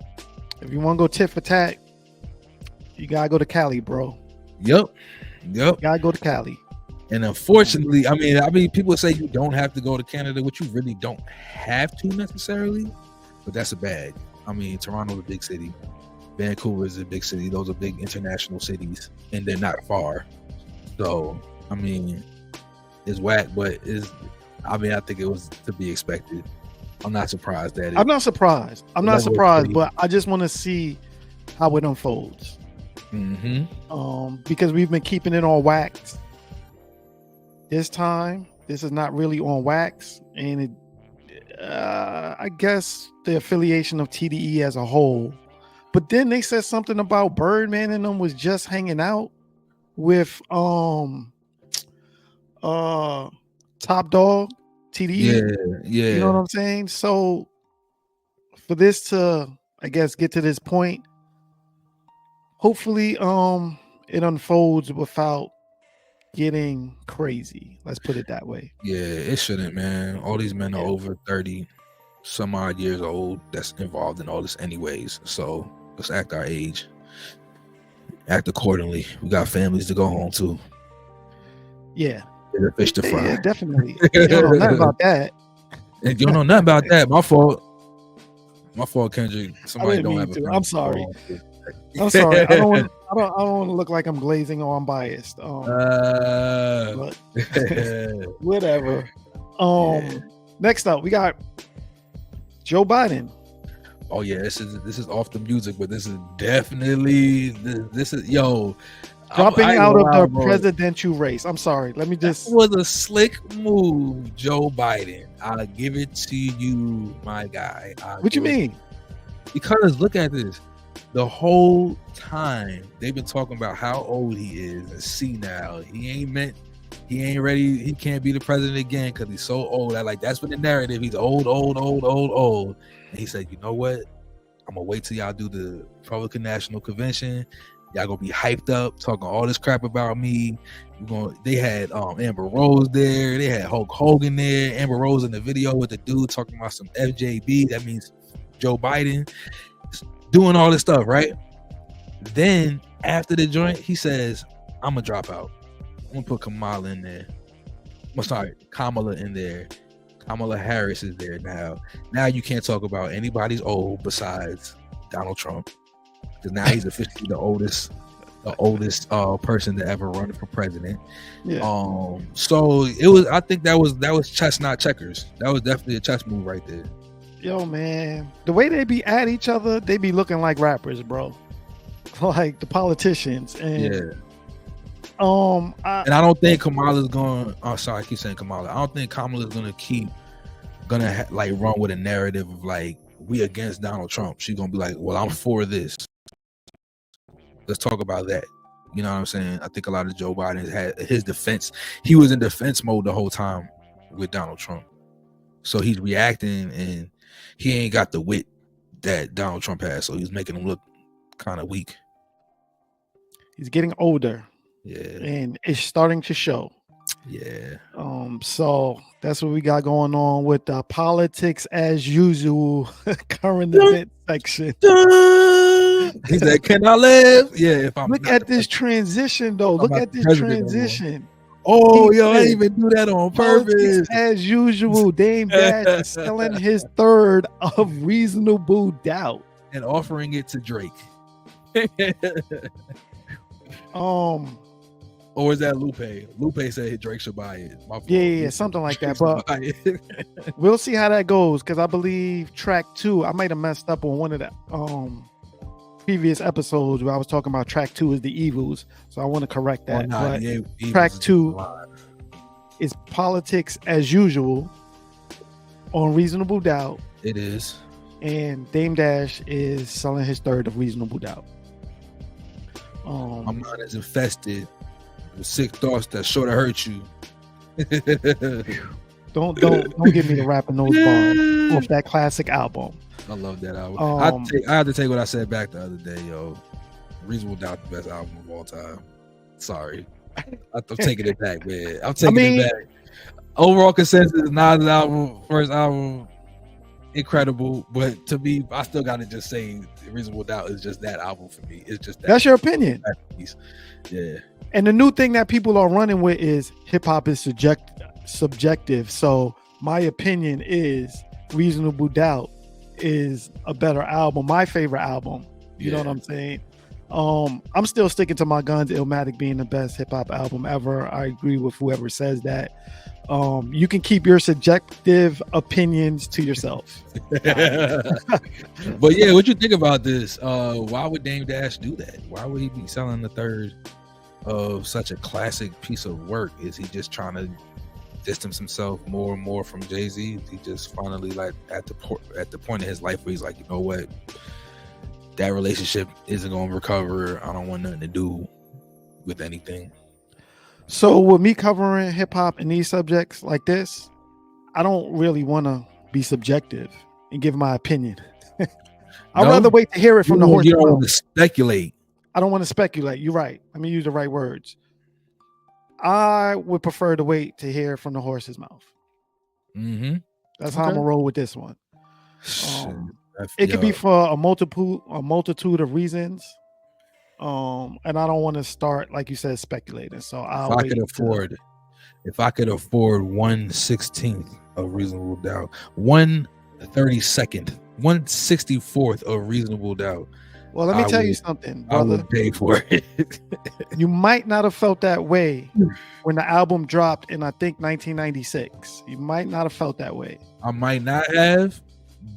Speaker 2: If you want to go tit for tat, you gotta go to Cali, bro.
Speaker 1: Yep.
Speaker 2: You gotta go to Cali.
Speaker 1: And unfortunately, I mean, people say you don't have to go to Canada, which you really don't have to necessarily, but that's a bag. I mean, Toronto's a big city. Vancouver is a big city. Those are big international cities, and they're not far. So, I mean, it's whack, but I think it was to be expected. I'm not surprised at it.
Speaker 2: I'm not surprised, but I just want to see how it unfolds.
Speaker 1: Mm-hmm.
Speaker 2: Because we've been keeping it on wax. This time, this is not really on wax, and I guess the affiliation of TDE as a whole. But then they said something about Birdman and them was just hanging out with Top Dog, TDE.
Speaker 1: Yeah.
Speaker 2: You know what I'm saying? So for this to, I guess, get to this point, hopefully it unfolds without getting crazy. Let's put it that way.
Speaker 1: Yeah, it shouldn't, man. All these men are over 30 some odd years old that's involved in all this anyways. So let's act our age. Act accordingly. We got families to go home to.
Speaker 2: Yeah.
Speaker 1: There's a fish to fry.
Speaker 2: Yeah, definitely. You don't know nothing about that.
Speaker 1: And you don't know nothing about that. My fault. Kendrick. Somebody don't have
Speaker 2: I'm sorry. I'm sorry. I don't want to look like I'm glazing or I'm biased. But whatever. Next up, we got Joe Biden.
Speaker 1: Oh yeah, this is off the music, but this is definitely this is
Speaker 2: dropping out of the presidential race. I'm sorry. Let me just.
Speaker 1: That was a slick move, Joe Biden. I'll give it to you, my guy.
Speaker 2: What you mean?
Speaker 1: Because look at this. The whole time they've been talking about how old he is and senile. He ain't ready. He can't be the president again because he's so old. That's been the narrative. He's old. And he said, you know what? I'm gonna wait till y'all do the Republican National Convention. Y'all gonna be hyped up, talking all this crap about me. They had Amber Rose there. They had Hulk Hogan there. Amber Rose in the video with the dude talking about some FJB. That means Joe Biden. Doing all this stuff, right? Then after the joint, he says, I'm gonna drop out. I'm gonna put Kamala in there. Kamala in there. Kamala Harris is there now. Now you can't talk about anybody's old besides Donald Trump. Because now he's officially the oldest person to ever run for president.
Speaker 2: Yeah.
Speaker 1: So it was, I think that was chess, not checkers. That was definitely a chess move right there.
Speaker 2: Yo, man, the way they be at each other, they be looking like rappers, bro. Like the politicians. And
Speaker 1: yeah. I don't think Kamala's going. Oh, sorry, I keep saying Kamala. I don't think Kamala's going to keep gonna like run with a narrative of like we against Donald Trump. She's gonna be like, well, I'm for this. Let's talk about that. You know what I'm saying? I think a lot of Joe Biden had his defense. He was in defense mode the whole time with Donald Trump. So he's reacting and he ain't got the wit that Donald Trump has. So he's making him look kind of weak.
Speaker 2: He's getting older.
Speaker 1: Yeah.
Speaker 2: And it's starting to show.
Speaker 1: Yeah.
Speaker 2: So that's what we got going on with the politics as usual current event section.
Speaker 1: He said, "Can I live?" Yeah. If I'm
Speaker 2: look at this transition, though. Look at this transition.
Speaker 1: Oh, yo, I didn't even do that on purpose.
Speaker 2: As usual, Dame Dash is selling his third of Reasonable Doubt
Speaker 1: and offering it to Drake. Or is that Lupe? Lupe said Drake should buy it.
Speaker 2: Yeah, something like that. But we'll see how that goes, because I believe track 2, I might have messed up on one of the previous episodes where I was talking about track 2 is the Evils. So I want to correct that. But track 2 is Politics as Usual on Reasonable Doubt.
Speaker 1: It is.
Speaker 2: And Dame Dash is selling his third of Reasonable Doubt.
Speaker 1: My mind is infested with sick thoughts that sure to hurt you.
Speaker 2: Don't get me to rapping those bars off that classic album.
Speaker 1: I love that album. I have to take what I said back the other day, yo. Reasonable Doubt, the best album of all time. Sorry, I'm taking it back, man. I'm taking it back. Overall consensus, Nas' album, first album, incredible. But to me, I still got to just say, Reasonable Doubt is just that album for me. It's just
Speaker 2: that's your opinion.
Speaker 1: Yeah.
Speaker 2: And the new thing that people are running with is hip hop is subjective. So my opinion is Reasonable Doubt is a better album, my favorite album. You know what I'm saying? I'm still sticking to my guns, Illmatic being the best hip hop album ever. I agree with whoever says that. You can keep your subjective opinions to yourself.
Speaker 1: But yeah, what you think about this? Why would Dame Dash do that? Why would he be selling the third of such a classic piece of work? Is he just trying to distance himself more and more from Jay-Z? He just finally like at the point in his life where he's like, you know what, that relationship isn't going to recover. I don't want nothing to do with anything.
Speaker 2: So with me covering hip hop and these subjects like this, I don't really want to be subjective and give my opinion. I'd rather wait to hear it from the horse's mouth.
Speaker 1: You don't want to speculate.
Speaker 2: I don't want to speculate. You're right. Let me use the right words. I would prefer to wait to hear from the horse's mouth.
Speaker 1: Mm-hmm.
Speaker 2: That's how I'm gonna roll with this one. It could be for a multitude of reasons. And I don't want to start, like you said, speculating. So
Speaker 1: if I could afford 1/16 of Reasonable Doubt, 1/32, 1/64 of Reasonable Doubt.
Speaker 2: Well, let me tell you something, brother.
Speaker 1: I would pay for it.
Speaker 2: You might not have felt that way when the album dropped in, I think, 1996. You might not have felt that way.
Speaker 1: I might not have,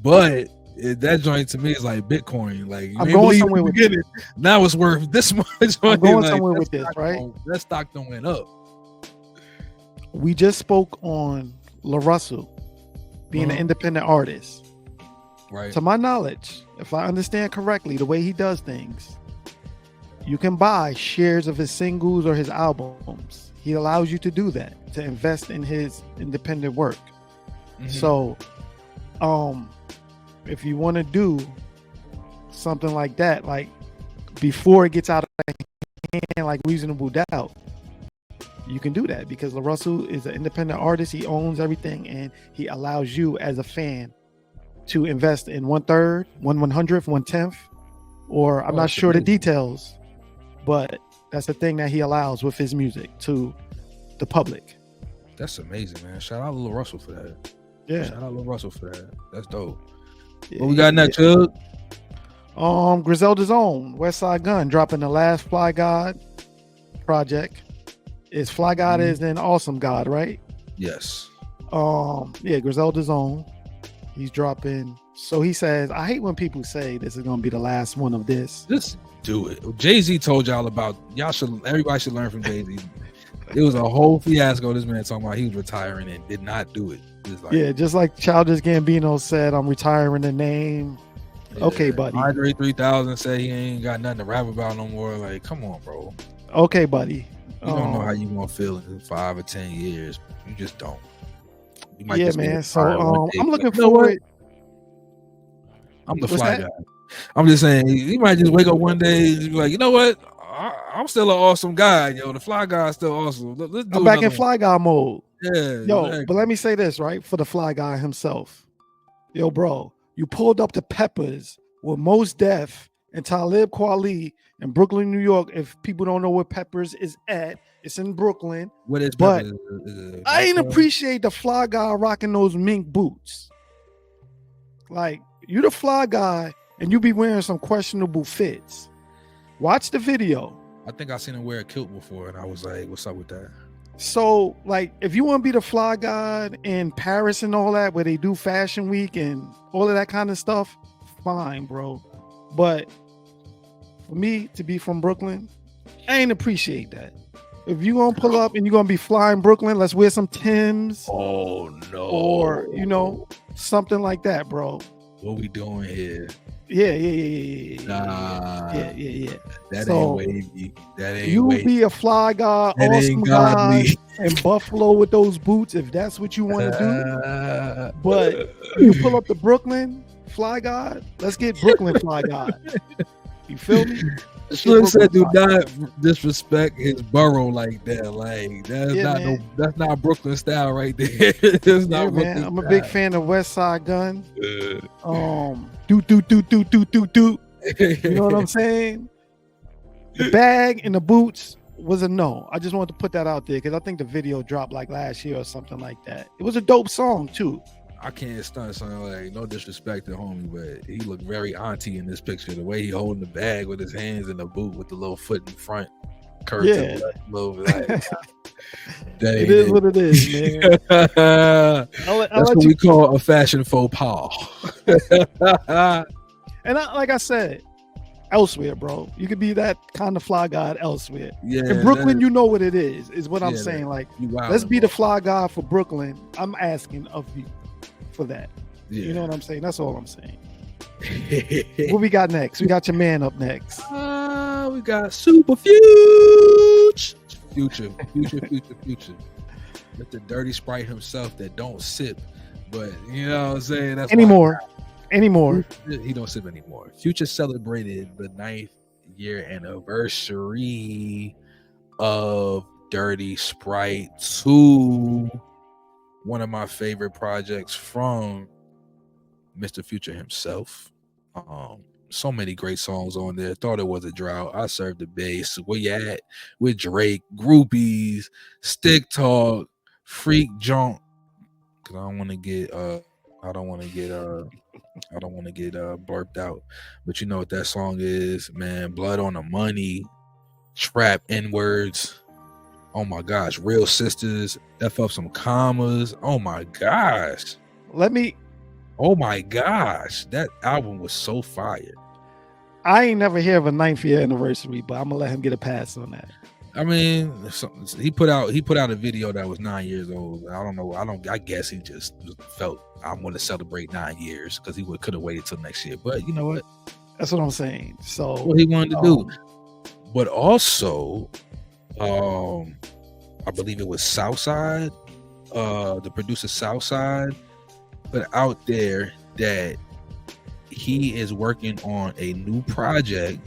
Speaker 1: but that joint to me is like Bitcoin. Like,
Speaker 2: I'm going somewhere with it.
Speaker 1: Now it's worth this much.
Speaker 2: I'm going somewhere with this, right?
Speaker 1: That stock don't went up.
Speaker 2: We just spoke on La Russell being an independent artist.
Speaker 1: Right.
Speaker 2: To my knowledge, if I understand correctly, the way he does things, you can buy shares of his singles or his albums. He allows you to do that, to invest in his independent work. Mm-hmm. So, if you want to do something like that, like before it gets out of hand, like Reasonable Doubt, you can do that because La Russell is an independent artist. He owns everything, and he allows you as a fan to invest in 1/3, 1/100th, 1/10th, or I'm not sure the details, but that's the thing that he allows with his music to the public.
Speaker 1: That's amazing, man. Shout out to Lil Russell for that.
Speaker 2: Yeah.
Speaker 1: Shout out Lil Russell for that. That's dope. What we got next, Chug?
Speaker 2: Griselda's own Westside Gun dropping the last Fly God project. Is Fly God is an awesome God, right?
Speaker 1: Yes.
Speaker 2: Griselda's own. He's dropping. So he says, I hate when people say this is gonna be the last one of this.
Speaker 1: Just do it. Jay-Z told y'all about everybody should learn from Jay-Z. It was a whole fiasco. This man talking about he was retiring and did not do it.
Speaker 2: Like, just like Childish Gambino said, I'm retiring the name. Yeah. Okay, buddy.
Speaker 1: Andre 3000 said he ain't got nothing to rap about no more. Like, come on, bro.
Speaker 2: Okay, buddy.
Speaker 1: You don't know how you gonna feel in 5 or 10 years. You just don't. You might
Speaker 2: man. So I'm looking forward.
Speaker 1: I'm the fly guy. I'm just saying, he might just wake up one day and be like, you know what? I'm still an awesome guy, yo. The fly guy is still awesome.
Speaker 2: I'm back in fly guy mode.
Speaker 1: Yeah,
Speaker 2: yo. Exactly. But let me say this, right? For the fly guy himself, yo, bro, you pulled up the Peppers with Mos Def and Talib Kweli in Brooklyn, New York. If people don't know where Peppers is at, it's in Brooklyn.
Speaker 1: What is
Speaker 2: but
Speaker 1: Peppers?
Speaker 2: I ain't appreciate the fly guy rocking those mink boots. Like, you the fly guy and you be wearing some questionable fits. Watch the video.
Speaker 1: I think I seen him wear a kilt before, and I was like, "What's up with that?"
Speaker 2: So, like, if you want to be the fly guy in Paris and all that, where they do Fashion Week and all of that kind of stuff, fine, bro. But for me to be from Brooklyn, I ain't appreciate that. If you gonna pull up and you're gonna be flying Brooklyn, let's wear some Timbs.
Speaker 1: Oh no!
Speaker 2: Or something like that, bro.
Speaker 1: What we doing here?
Speaker 2: Yeah.
Speaker 1: Nah.
Speaker 2: Yeah.
Speaker 1: That ain't wavy. That ain't
Speaker 2: you
Speaker 1: wavy.
Speaker 2: Be a fly guy,
Speaker 1: that
Speaker 2: awesome guy, in Buffalo with those boots, if that's what you want to do. But you pull up to Brooklyn, fly guy, let's get Brooklyn fly guy. You feel me?
Speaker 1: Slim said, "Do not disrespect his borough like that. Like that's not Brooklyn style right there. It's not Brooklyn
Speaker 2: man. I'm a
Speaker 1: style.
Speaker 2: big fan of West Side Gun. Do. You know what I'm saying? The bag and the boots was a no. I just wanted to put that out there because I think the video dropped like last year or something like that. It was a dope song too.
Speaker 1: I can't stunt something like no disrespect to homie, but he looked very auntie in this picture. The way he holding the bag with his hands in the boot with the little foot in front, curved to the left, little like,
Speaker 2: it is what it is, man.
Speaker 1: That's what we call a fashion faux pas.
Speaker 2: And like I said, elsewhere, bro, you could be that kind of fly guy elsewhere.
Speaker 1: Yeah,
Speaker 2: in Brooklyn, you know what it is what I'm saying. Like, let's be the fly guy for Brooklyn. I'm asking of you for that. Yeah. You know what I'm saying? That's all I'm saying. What we got next? We got your man up next.
Speaker 1: We got Super Future. With the dirty Sprite himself that don't sip, but you know what I'm saying? That's
Speaker 2: anymore.
Speaker 1: He don't sip anymore. Future celebrated the 9th year anniversary of Dirty Sprite 2. One of my favorite projects from Mr. Future himself. So many great songs on there. Thought it was a drought. I served the bass. Where you at? With Drake, Groupies, Stick Talk, Freak Junk. Cause I don't want to get blurped out. But you know what that song is, man. Blood on the Money, Trap N-words. Oh my gosh, Real Sisters, F up some commas. Oh my gosh. Oh my gosh. That album was so fire.
Speaker 2: I ain't never hear of a 9th year anniversary, but I'm gonna let him get a pass on that.
Speaker 1: I mean, he put out a video that was 9 years old. I guess he just felt I'm gonna celebrate 9 years because he could have waited till next year. But you know what?
Speaker 2: That's what I'm saying. So
Speaker 1: what he wanted to do. But also I believe it was Southside, the producer Southside, put out there that he is working on a new project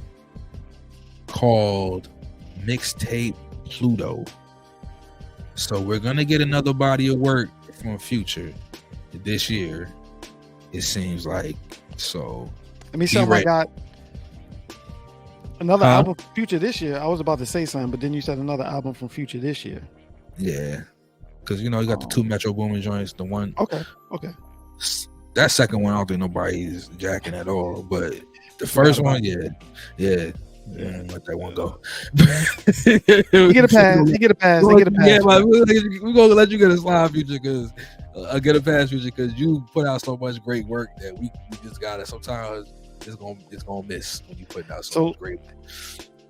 Speaker 1: called Mixtape Pluto. So we're gonna get another body of work from Future this year, it seems like. So
Speaker 2: let me see if I got another album from Future this year. I was about to say something, but then you said another album from Future this year.
Speaker 1: Yeah, because you got the 2 Metro Boomin joints. The one,
Speaker 2: okay.
Speaker 1: That second one, I don't think nobody's jacking at all. But the first one, yeah. Let that one go.
Speaker 2: You get a pass.
Speaker 1: Yeah, we're gonna let you get a slide, Future, because get a pass, Future, because you put out so much great work that we just gotta. Sometimes it's gonna miss when you put out so much great.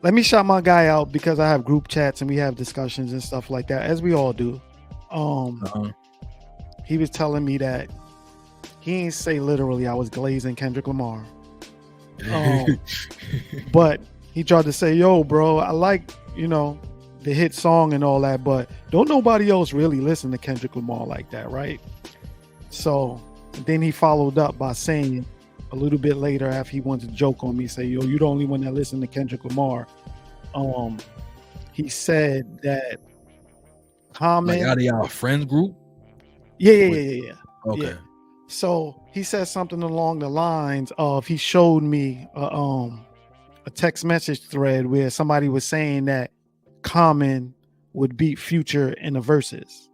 Speaker 2: let me shout my guy out because I have group chats and we have discussions and stuff like that, as we all do. He was telling me that he ain't say literally I was glazing Kendrick Lamar. But he tried to say, yo, bro, I like, the hit song and all that, but don't nobody else really listen to Kendrick Lamar like that, right? So then he followed up by saying a little bit later, after he wanted to joke on me, say, yo, you the only one that listen to Kendrick Lamar. He said that Common,
Speaker 1: like out of y'all friend group.
Speaker 2: Yeah.
Speaker 1: Okay.
Speaker 2: Yeah. So he said something along the lines of, he showed me a text message thread where somebody was saying that Common would beat Future in the verses.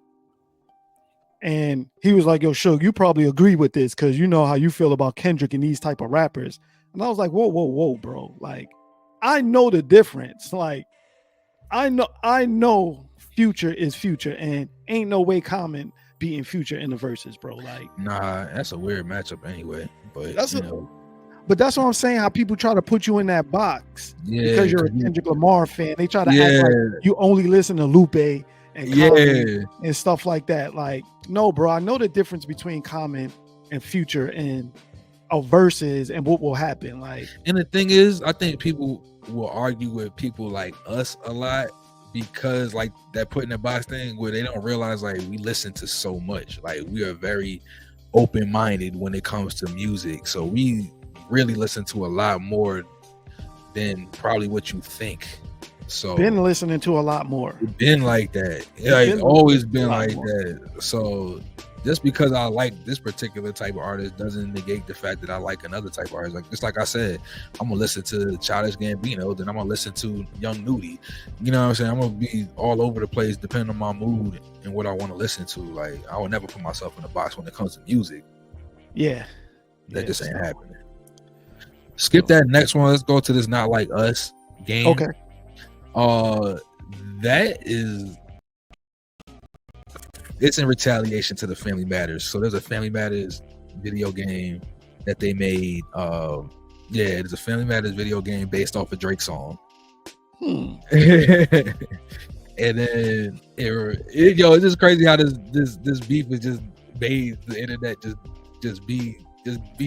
Speaker 2: And he was like, yo, Shug, you probably agree with this because you know how you feel about Kendrick and these type of rappers. And I was like, whoa, bro. Like, I know the difference. Like, I know Future is Future and ain't no way Common beating Future in the verses, bro. Like,
Speaker 1: nah, that's a weird matchup anyway. But
Speaker 2: but that's what I'm saying. How people try to put you in that box because you're a Kendrick Lamar fan. They try to act like you only listen to Lupe and Common and stuff like that. Like, no, bro. I know the difference between Common and Future and verses and what will happen. Like,
Speaker 1: and the thing is, I think people will argue with people like us a lot because like that put in the box thing where they don't realize like we listen to so much. Like, we are very open-minded when it comes to music, so we really listen to a lot more than probably what you think. So
Speaker 2: been listening to a lot more.
Speaker 1: Been like that. Like, always been like that. So just because I like this particular type of artist doesn't negate the fact that I like another type of artist. Like, just like I said, I'm gonna listen to Childish Gambino, then I'm gonna listen to Young Nudy. You know what I'm saying? I'm gonna be all over the place depending on my mood and what I want to listen to. Like, I would never put myself in a box when it comes to music. That just ain't happening. Skip that next one. Let's go to this Not Like Us game.
Speaker 2: Okay.
Speaker 1: That is, it's in retaliation to the Family Matters. So there's a Family Matters video game that they made. It's a Family Matters video game based off a Drake song. And then it's just crazy how this beef is just made the internet just be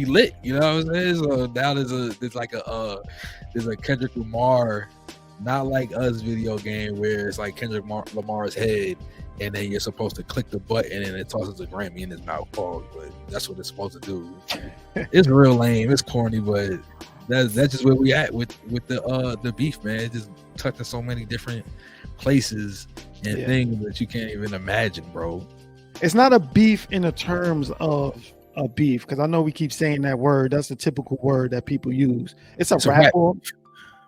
Speaker 1: lit. You know what I'm saying? So now there's a Kendrick Lamar Not Like Us video game where it's like Kendrick Lamar's head, and then you're supposed to click the button and it tosses a Grammy in his mouth. But that's what it's supposed to do. It's real lame. It's corny, but that's just where we at with the beef, man. It just touching so many different places and things that you can't even imagine, bro.
Speaker 2: It's not a beef in the terms of a beef, because I know we keep saying that word. That's the typical word that people use. It's a rap off.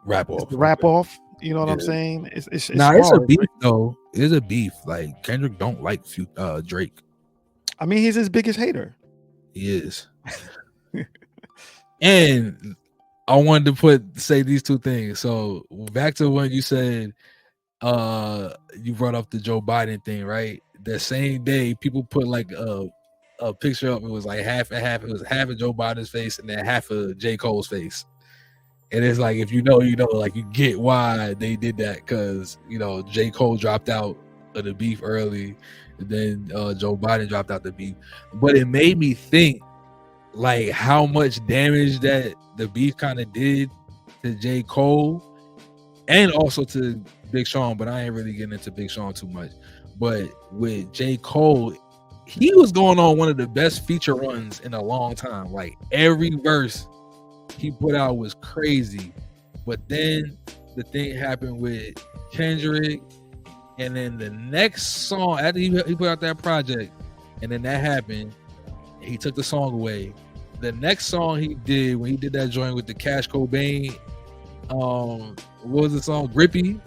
Speaker 1: Rap off.
Speaker 2: Rap off. You know what I'm saying? It's
Speaker 1: it's a beef though. It's a beef. Like, Kendrick don't like Drake.
Speaker 2: I mean, he's his biggest hater.
Speaker 1: He is. And I wanted to say these two things. So back to when you said you brought up the Joe Biden thing, right? That same day, people put like a picture up. It was like half and half. It was half of Joe Biden's face and then half of J. Cole's face. And it's like, if you know, like, you get why they did that, because J. Cole dropped out of the beef early, and then Joe Biden dropped out the beef. But it made me think like how much damage that the beef kind of did to J. Cole and also to Big Sean. But I ain't really getting into Big Sean too much. But with J. Cole, he was going on one of the best feature runs in a long time. Like, every verse he put out was crazy. But then the thing happened with Kendrick, and then the next song after he put out that project, and then that happened, he took the song away. The next song he did, when he did that joint with the Cash Cobain, what was the song? Grippy?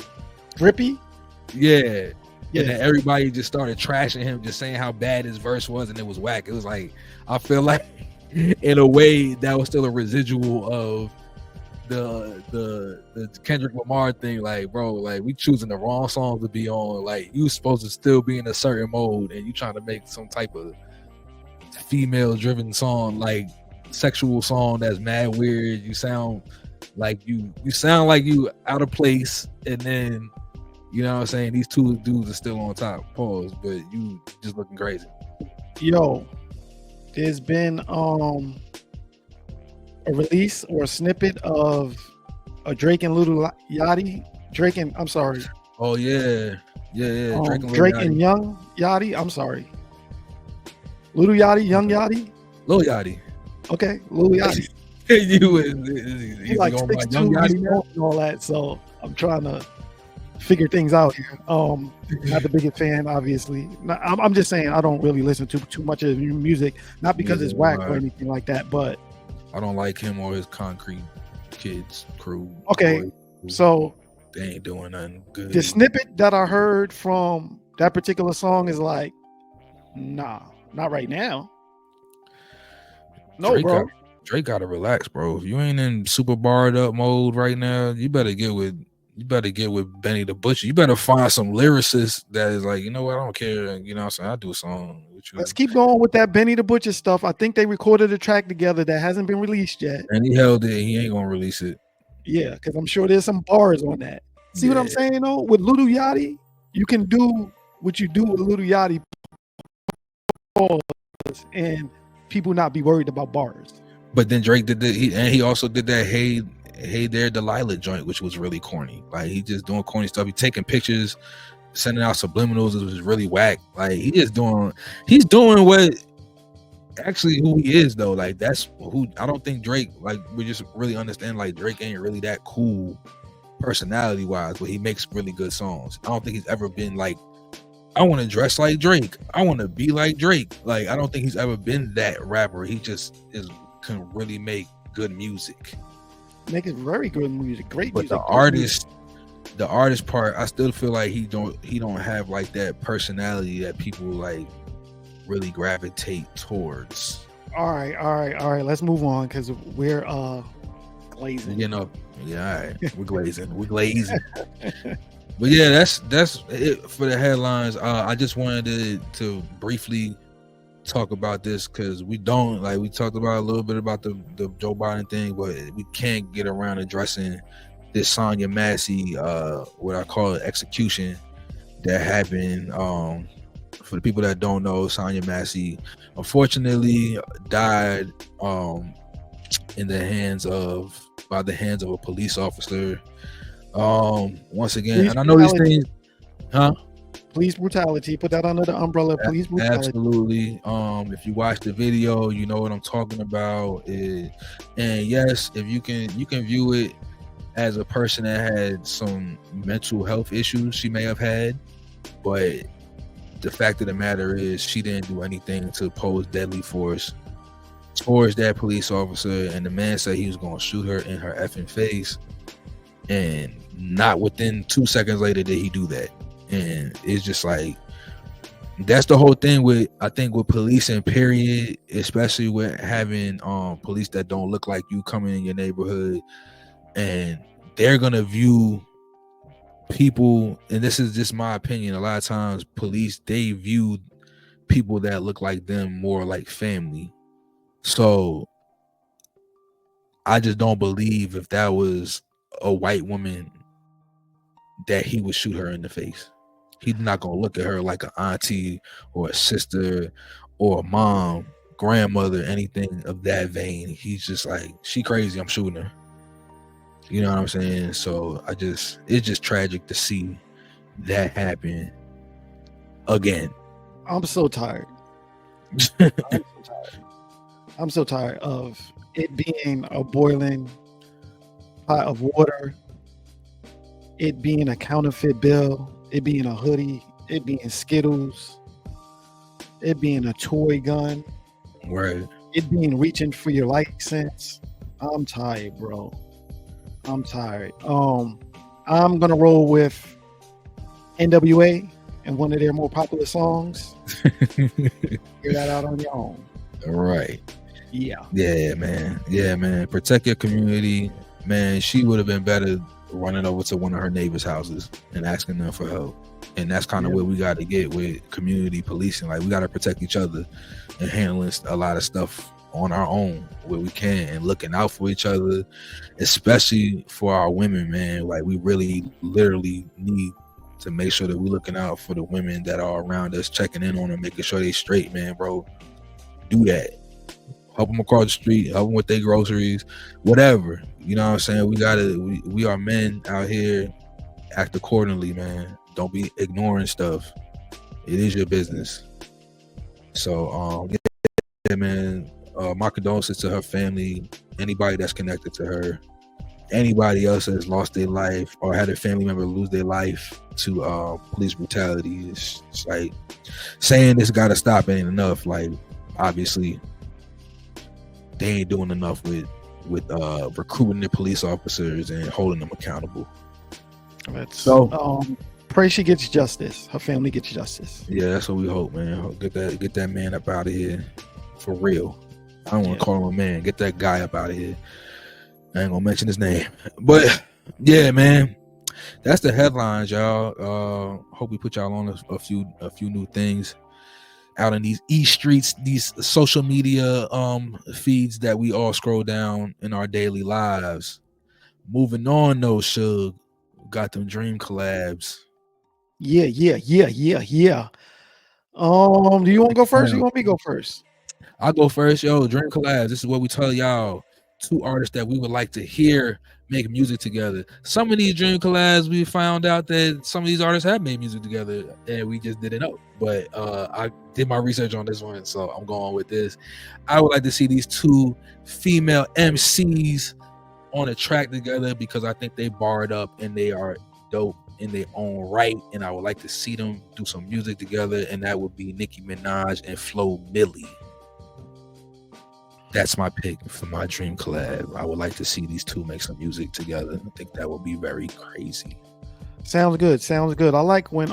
Speaker 1: Yeah. And then everybody just started trashing him, just saying how bad his verse was, and it was whack. It was like, I feel like in a way that was still a residual of the Kendrick Lamar thing. Like, bro, like, we choosing the wrong song to be on. Like, you supposed to still be in a certain mode, and you trying to make some type of female driven song, like sexual song that's mad weird. You sound Like you sound like you out of place, and then you know what I'm saying, these two dudes are still on top. Pause, but you just looking crazy.
Speaker 2: Yo, there's been a release or a snippet of a Drake and Lil Yachty.
Speaker 1: Oh yeah.
Speaker 2: Drake and Young Yachty. I'm sorry. Lil Yachty, Young Yachty.
Speaker 1: Lil Yachty.
Speaker 2: Okay, Lil Yachty.
Speaker 1: He's
Speaker 2: like 6'2" and all that. So I'm trying to figure things out here. Not the biggest fan, obviously. I'm just saying I don't really listen to too much of new music, not because it's whack or anything like that, but
Speaker 1: I don't like him or his Concrete Kids crew.
Speaker 2: Okay, so
Speaker 1: they ain't doing nothing good.
Speaker 2: The snippet that I heard from that particular song is like, nah, not right now. No,
Speaker 1: Drake gotta relax, bro. If you ain't in super barred up mode right now, you better get with Benny the Butcher. You better find some lyricist that is like, you know what, I don't care. You know what I'm saying? I'll do a song with you.
Speaker 2: Let's keep going with that Benny the Butcher stuff. I think they recorded a track together that hasn't been released yet.
Speaker 1: And he held it. He ain't gonna release it.
Speaker 2: Yeah, because I'm sure there's some bars on that. See what I'm saying though? With Lil Yachty, you can do what you do with Lil Yachty and people not be worried about bars.
Speaker 1: But then Drake did he also did that Hey There Delilah joint, which was really corny. Like he just doing corny stuff. He taking pictures, sending out subliminals. It was really whack. Like he's doing what actually who he is though. Like that's who I don't think Drake, like we just really understand like Drake ain't really that cool personality wise, but he makes really good songs. I don't think he's ever been like, I want to dress like Drake, I want to be like Drake. Like I don't think he's ever been that rapper. He just can really make good music.
Speaker 2: Making very good music, great
Speaker 1: but
Speaker 2: music.
Speaker 1: The artist part, I still feel like he don't have like that personality that people like really gravitate towards.
Speaker 2: All right. Let's move on because we're glazing.
Speaker 1: You know, yeah, all right. We're glazing. But yeah, that's it for the headlines. I just wanted to briefly talk about this because we talked about a little bit about the Joe Biden thing, but we can't get around addressing this Sonya Massey what I call it execution that happened. For the people that don't know, Sonya Massey unfortunately died by the hands of a police officer. Once again, police and I know brutality. These things,
Speaker 2: police brutality. Put that under the umbrella. Police brutality.
Speaker 1: Absolutely. If you watch the video, you know what I'm talking about. And yes, if you can view it as a person that had some mental health issues she may have had, but the fact of the matter is she didn't do anything to pose deadly force towards that police officer, and the man said he was going to shoot her in her effing face, and not within 2 seconds later did he do that. And it's just like, that's the whole thing with policing, period, especially with having police that don't look like you coming in your neighborhood, and they're gonna view people, and this is just my opinion, a lot of times police, they view people that look like them more like family. So I just don't believe if that was a white woman that he would shoot her in the face. He's not gonna look at her like an auntie or a sister or a mom, grandmother, anything of that vein. He's just like, she crazy, I'm shooting her. You know what I'm saying? So it's just tragic to see that happen again.
Speaker 2: I'm so tired. I'm so tired of it being a boiling pot of water, it being a counterfeit bill, it being a hoodie, it being Skittles, it being a toy gun,
Speaker 1: right?
Speaker 2: It being reaching for your license. I'm tired, bro. I'm tired. I'm gonna roll with NWA and one of their more popular songs. Hear that out on your own.
Speaker 1: All right.
Speaker 2: Yeah,
Speaker 1: man. Protect your community, man. She would have been better running over to one of her neighbors' houses and asking them for help. And that's kind of where we got to get with community policing. Like, we got to protect each other and handling a lot of stuff on our own where we can and looking out for each other, especially for our women, man. Like we really literally need to make sure that we're looking out for the women that are around us, checking in on them, making sure they straight, man, bro. Do that. Help them across the street, help them with their groceries, whatever. You know what I'm saying? We are men out here. Act accordingly, man. Don't be ignoring stuff. It is your business. So, yeah, man. My condolences to her family, anybody that's connected to her, anybody else that's lost their life or had a family member lose their life to police brutality. It's like saying this got to stop ain't enough. Like, obviously, they ain't doing enough with recruiting the police officers and holding them accountable.
Speaker 2: So pray she gets justice. Her family gets justice.
Speaker 1: Yeah, that's what we hope, man. Get that man up out of here for real. I don't want to call him a man. Get that guy up out of here. I ain't gonna mention his name, but yeah, man, that's the headlines, y'all. Hope we put y'all on a few new things out in these streets, these social media feeds that we all scroll down in our daily lives. Moving on, though, Shug, got them Dream Collabs.
Speaker 2: Yeah. Do you want to go first? Or you want me to go first?
Speaker 1: I'll go first. Yo, Dream Collabs. This is what we tell y'all. 2 artists that we would like to hear make music together. Some of these Dream Collabs, we found out that some of these artists have made music together and we just didn't know. But I did my research on this one, so I'm going with this. I would like to see these 2 female MCs on a track together because I think they barred up and they are dope in their own right, and I would like to see them do some music together, and that would be Nicki Minaj and Flo Milli. That's my pick for my Dream Collab. I would like to see these 2 make some music together. I think that would be very crazy.
Speaker 2: Sounds good. I like when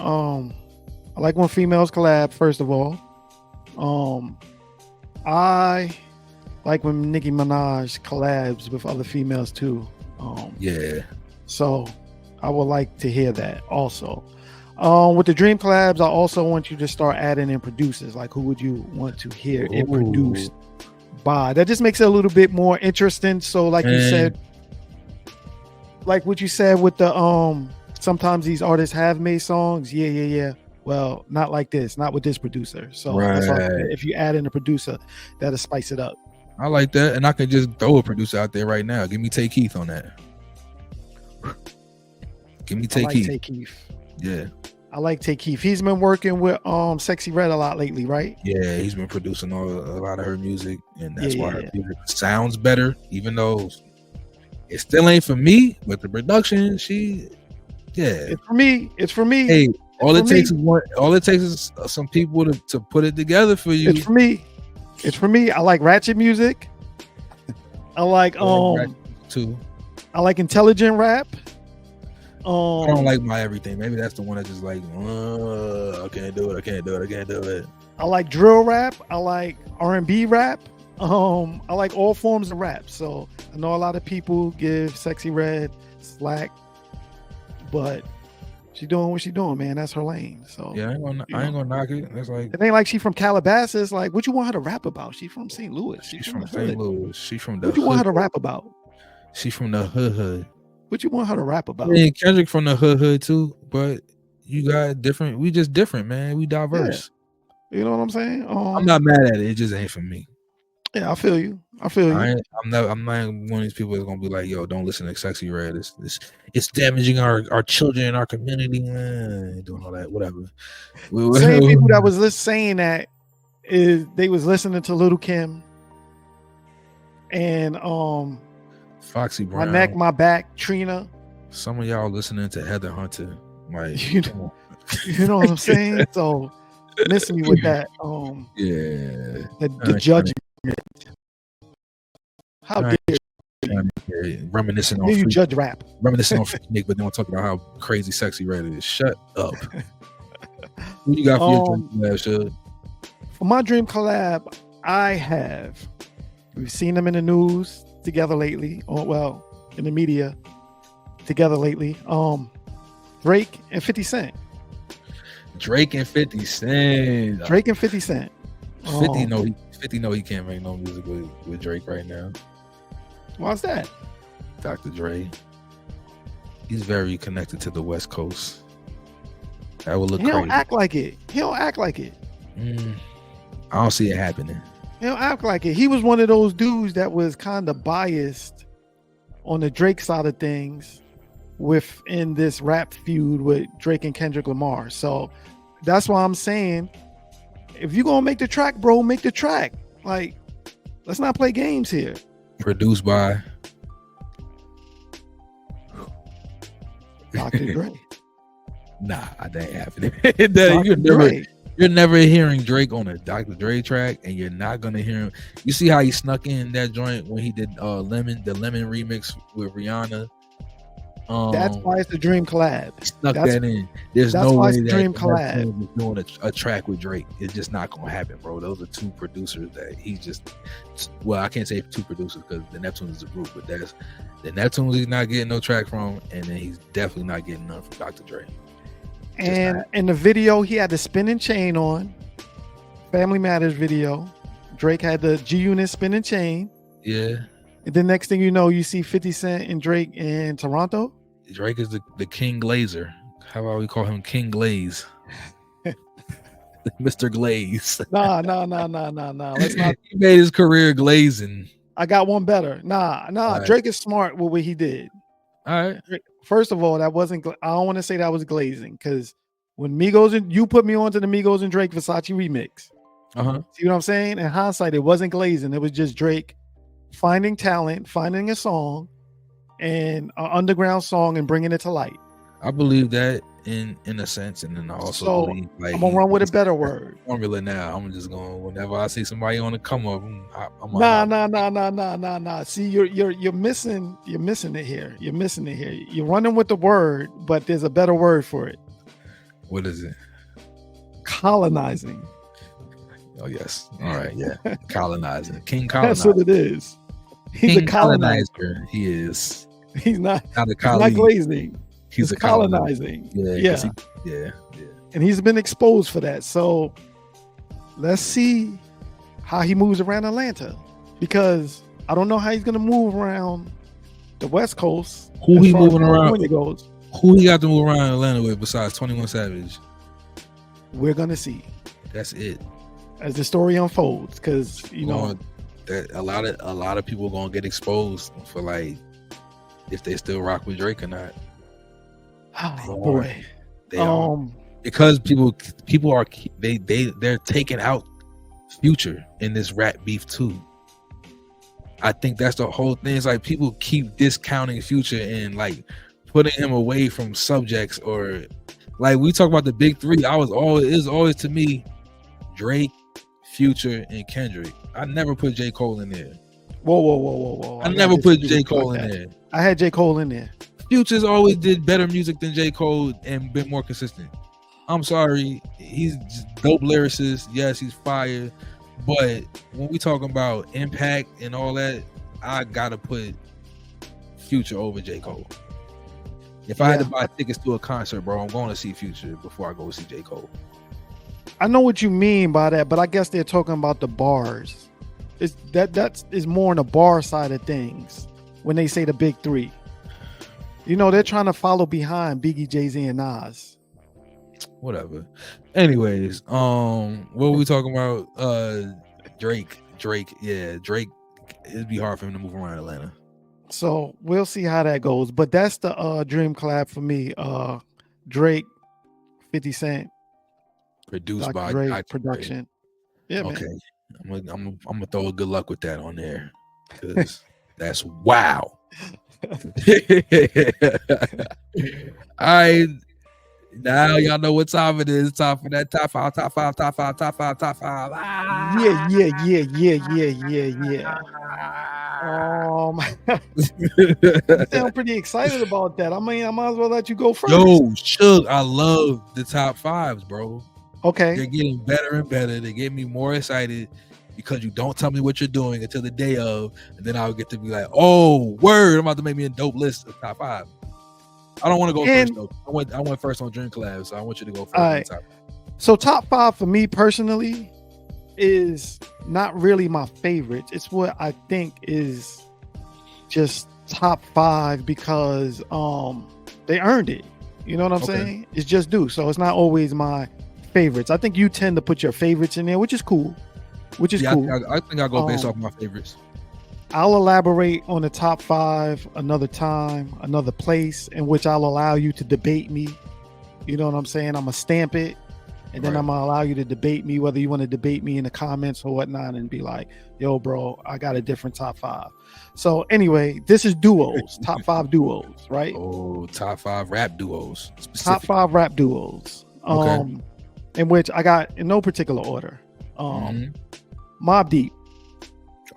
Speaker 2: females collab, first of all. I like when Nicki Minaj collabs with other females too.
Speaker 1: Yeah.
Speaker 2: So I would like to hear that also. With the Dream Collabs, I also want you to start adding in producers. Like, who would you want to hear it produced by? That just makes it a little bit more interesting. So like you said, like what you said with the sometimes these artists have made songs. Yeah. Well, not like this, not with this producer. So that's all, if you add in a producer, that'll spice it up.
Speaker 1: I like that, and I can just throw a producer out there right now. Give me Tay Keith on that. Give me Tay Keith.
Speaker 2: Tay Keith.
Speaker 1: Yeah.
Speaker 2: I like Tay Keith. He's been working with Sexy Red a lot lately, right?
Speaker 1: Yeah, he's been producing a lot of her music, and that's why her music sounds better, even though it still ain't for me. But the production, it's for me. Hey, all it takes is some people to put it together for you.
Speaker 2: It's for me. I like ratchet music. I like
Speaker 1: too.
Speaker 2: I like intelligent rap.
Speaker 1: I don't like my everything. Maybe that's the one that just like, I can't do it.
Speaker 2: I like drill rap. I like R&B rap. I like all forms of rap. So I know a lot of people give Sexy Red slack, but she doing what she doing, man. That's her lane. So
Speaker 1: yeah, I ain't gonna knock it. That's like,
Speaker 2: it ain't like she from Calabasas. Like, what you want her to rap about? She from St. Louis.
Speaker 1: She's from St. Louis. She's from the.
Speaker 2: What you want her to rap about?
Speaker 1: She's from the hood.
Speaker 2: What you want her to rap about?
Speaker 1: Yeah, Kendrick from the hood too, but you got different. We just different, man. We diverse.
Speaker 2: Yeah. You know what I'm saying?
Speaker 1: I'm not mad at it. It just ain't for me.
Speaker 2: Yeah, I feel you.
Speaker 1: I'm not one of these people that's gonna be like, yo, don't listen to Sexy Red. It's damaging our children and our community. Doing all that, whatever.
Speaker 2: Same people that was saying that is they was listening to Little Kim and
Speaker 1: Foxy Brown,
Speaker 2: My Neck, My Back, Trina.
Speaker 1: Some of y'all listening to Heather Hunter, like
Speaker 2: you know what I'm saying. So miss me with that. The judgment. How dare you?
Speaker 1: Reminiscing on
Speaker 2: you judge rap.
Speaker 1: Reminiscing on Nick, but then we'll talk about how crazy Sexy Red is. Shut up. Who you got for your Dream Collab, Shug?
Speaker 2: For my Dream Collab, we've seen them in the news together lately, in the media together lately. Drake and 50 Cent.
Speaker 1: Drake and 50 Cent.
Speaker 2: 50
Speaker 1: 50 know he can't make no music with Drake right now.
Speaker 2: Why's that?
Speaker 1: Dr. Dre. He's very connected to the West Coast. That would look crazy.
Speaker 2: He don't act like it.
Speaker 1: I don't see it happening.
Speaker 2: He don't act like it. He was one of those dudes that was kind of biased on the Drake side of things within this rap feud with Drake and Kendrick Lamar. So that's why I'm saying, if you're going to make the track, bro, make the track. Like, let's not play games here.
Speaker 1: Produced by
Speaker 2: Dr. Dre.
Speaker 1: Nah, that ain't happening. You're never hearing Drake on a Dr. Dre track, and you're not gonna hear him. You see how he snuck in that joint when he did the Lemon remix with Rihanna.
Speaker 2: That's why it's the Dream Collab.
Speaker 1: Snuck that in. There's no way that
Speaker 2: Dream Collab
Speaker 1: is doing a track with Drake. It's just not gonna happen, bro. Those are two producers that he just. Well, I can't say two producers because the Neptunes is a group, but that's the Neptunes he's not getting no track from, and then he's definitely not getting none from Dr. Dre.
Speaker 2: And in the video, he had the spinning chain on. Family Matters video. Drake had the G-Unit spinning chain.
Speaker 1: Yeah.
Speaker 2: And the next thing you know, you see 50 Cent and Drake in Toronto.
Speaker 1: Drake is the King Glazer. How about we call him King Glaze? Mr. Glaze.
Speaker 2: Nah. Let's not.
Speaker 1: He made his career glazing.
Speaker 2: I got one better. Nah. Right. Drake is smart with what he did.
Speaker 1: All right.
Speaker 2: First of all, that wasn't. I don't want to say that was glazing because when Migos and you put me onto the Migos and Drake Versace remix. See what I'm saying? In hindsight, it wasn't glazing. It was just Drake finding talent, finding a song, and an underground song, and bringing it to light. I
Speaker 1: believe that in a sense, and then I also believe
Speaker 2: I'm gonna run with a better word.
Speaker 1: Formula now. I'm just going whenever I see somebody on the come up.
Speaker 2: Nah. See, you're missing it here. You're missing it here. You're running with the word, but there's a better word for it.
Speaker 1: What is it?
Speaker 2: Colonizing.
Speaker 1: Oh yes. All right. Yeah. Colonizing. King colonizer.
Speaker 2: That's what it is. He's
Speaker 1: King
Speaker 2: a colonizer.
Speaker 1: He is.
Speaker 2: He's not glazing. He's a colonizing.
Speaker 1: Yeah.
Speaker 2: And he's been exposed for that. So let's see how he moves around Atlanta, because I don't know how he's gonna move around the West Coast.
Speaker 1: Who he moving around? Who he got to move around Atlanta with besides 21 Savage?
Speaker 2: We're gonna see.
Speaker 1: That's it.
Speaker 2: As the story unfolds, because
Speaker 1: that a lot of people gonna get exposed for like if they still rock with Drake or not.
Speaker 2: Oh boy,
Speaker 1: they are, because people are they're taking out Future in this rap beef too. I think that's the whole thing. It's like people keep discounting Future and like putting him away from subjects, or like we talk about the big three. It was always to me Drake, Future, and Kendrick. I never put J. Cole in there.
Speaker 2: Whoa.
Speaker 1: I never put J. Cole in there.
Speaker 2: I had J. Cole in there.
Speaker 1: Future's always did better music than J. Cole and been more consistent. I'm sorry, he's just dope lyricist. Yes, he's fire. But when we talking about impact and all that, I gotta put Future over J. Cole. If I had to buy tickets to a concert, bro, I'm going to see Future before I go see J. Cole.
Speaker 2: I know what you mean by that, but I guess they're talking about the bars. That's more on the bar side of things when they say the big three. They're trying to follow behind Biggie, Jay-Z, and Nas.
Speaker 1: Whatever. Anyways, what were we talking about? Drake. Yeah, Drake. It'd be hard for him to move around Atlanta.
Speaker 2: So we'll see how that goes. But that's the Dream Collab for me. Drake, 50 Cent.
Speaker 1: Produced
Speaker 2: Dr.
Speaker 1: by
Speaker 2: Drake production. Yeah,
Speaker 1: okay. Man. I'm gonna throw a good luck with that on there, because that's wow. All right, now y'all know what time it is. Time for that top five.
Speaker 2: You sound pretty excited about that. I mean, I might as well let you go first.
Speaker 1: Yo, Shug, I love the top fives, bro.
Speaker 2: Okay.
Speaker 1: They're getting better and better. They get me more excited because you don't tell me what you're doing until the day of, and then I'll get to be like, oh, word, I'm about to make me a dope list of top five. I don't want to go first, though. I went first on Dream Collabs, so I want you to go first.
Speaker 2: All right. So top five for me personally, is not really my favorite. It's what I think is just top 5 because they earned it. You know what I'm saying? It's just due. So it's not always my favorites. I think you tend to put your favorites in there, which is cool. Cool.
Speaker 1: I think I'll go based off my favorites.
Speaker 2: I'll elaborate on the top 5 another time, another place, in which I'll allow you to debate me. You know what I'm saying? I'm going to stamp it, and then I'm going to allow you to debate me, whether you want to debate me in the comments or whatnot, and be like, yo, bro, I got a different top 5. So anyway, this is duos, top 5 duos, right?
Speaker 1: Oh, top 5 rap duos.
Speaker 2: Top 5 rap duos. In which I got in no particular order. Mobb Deep.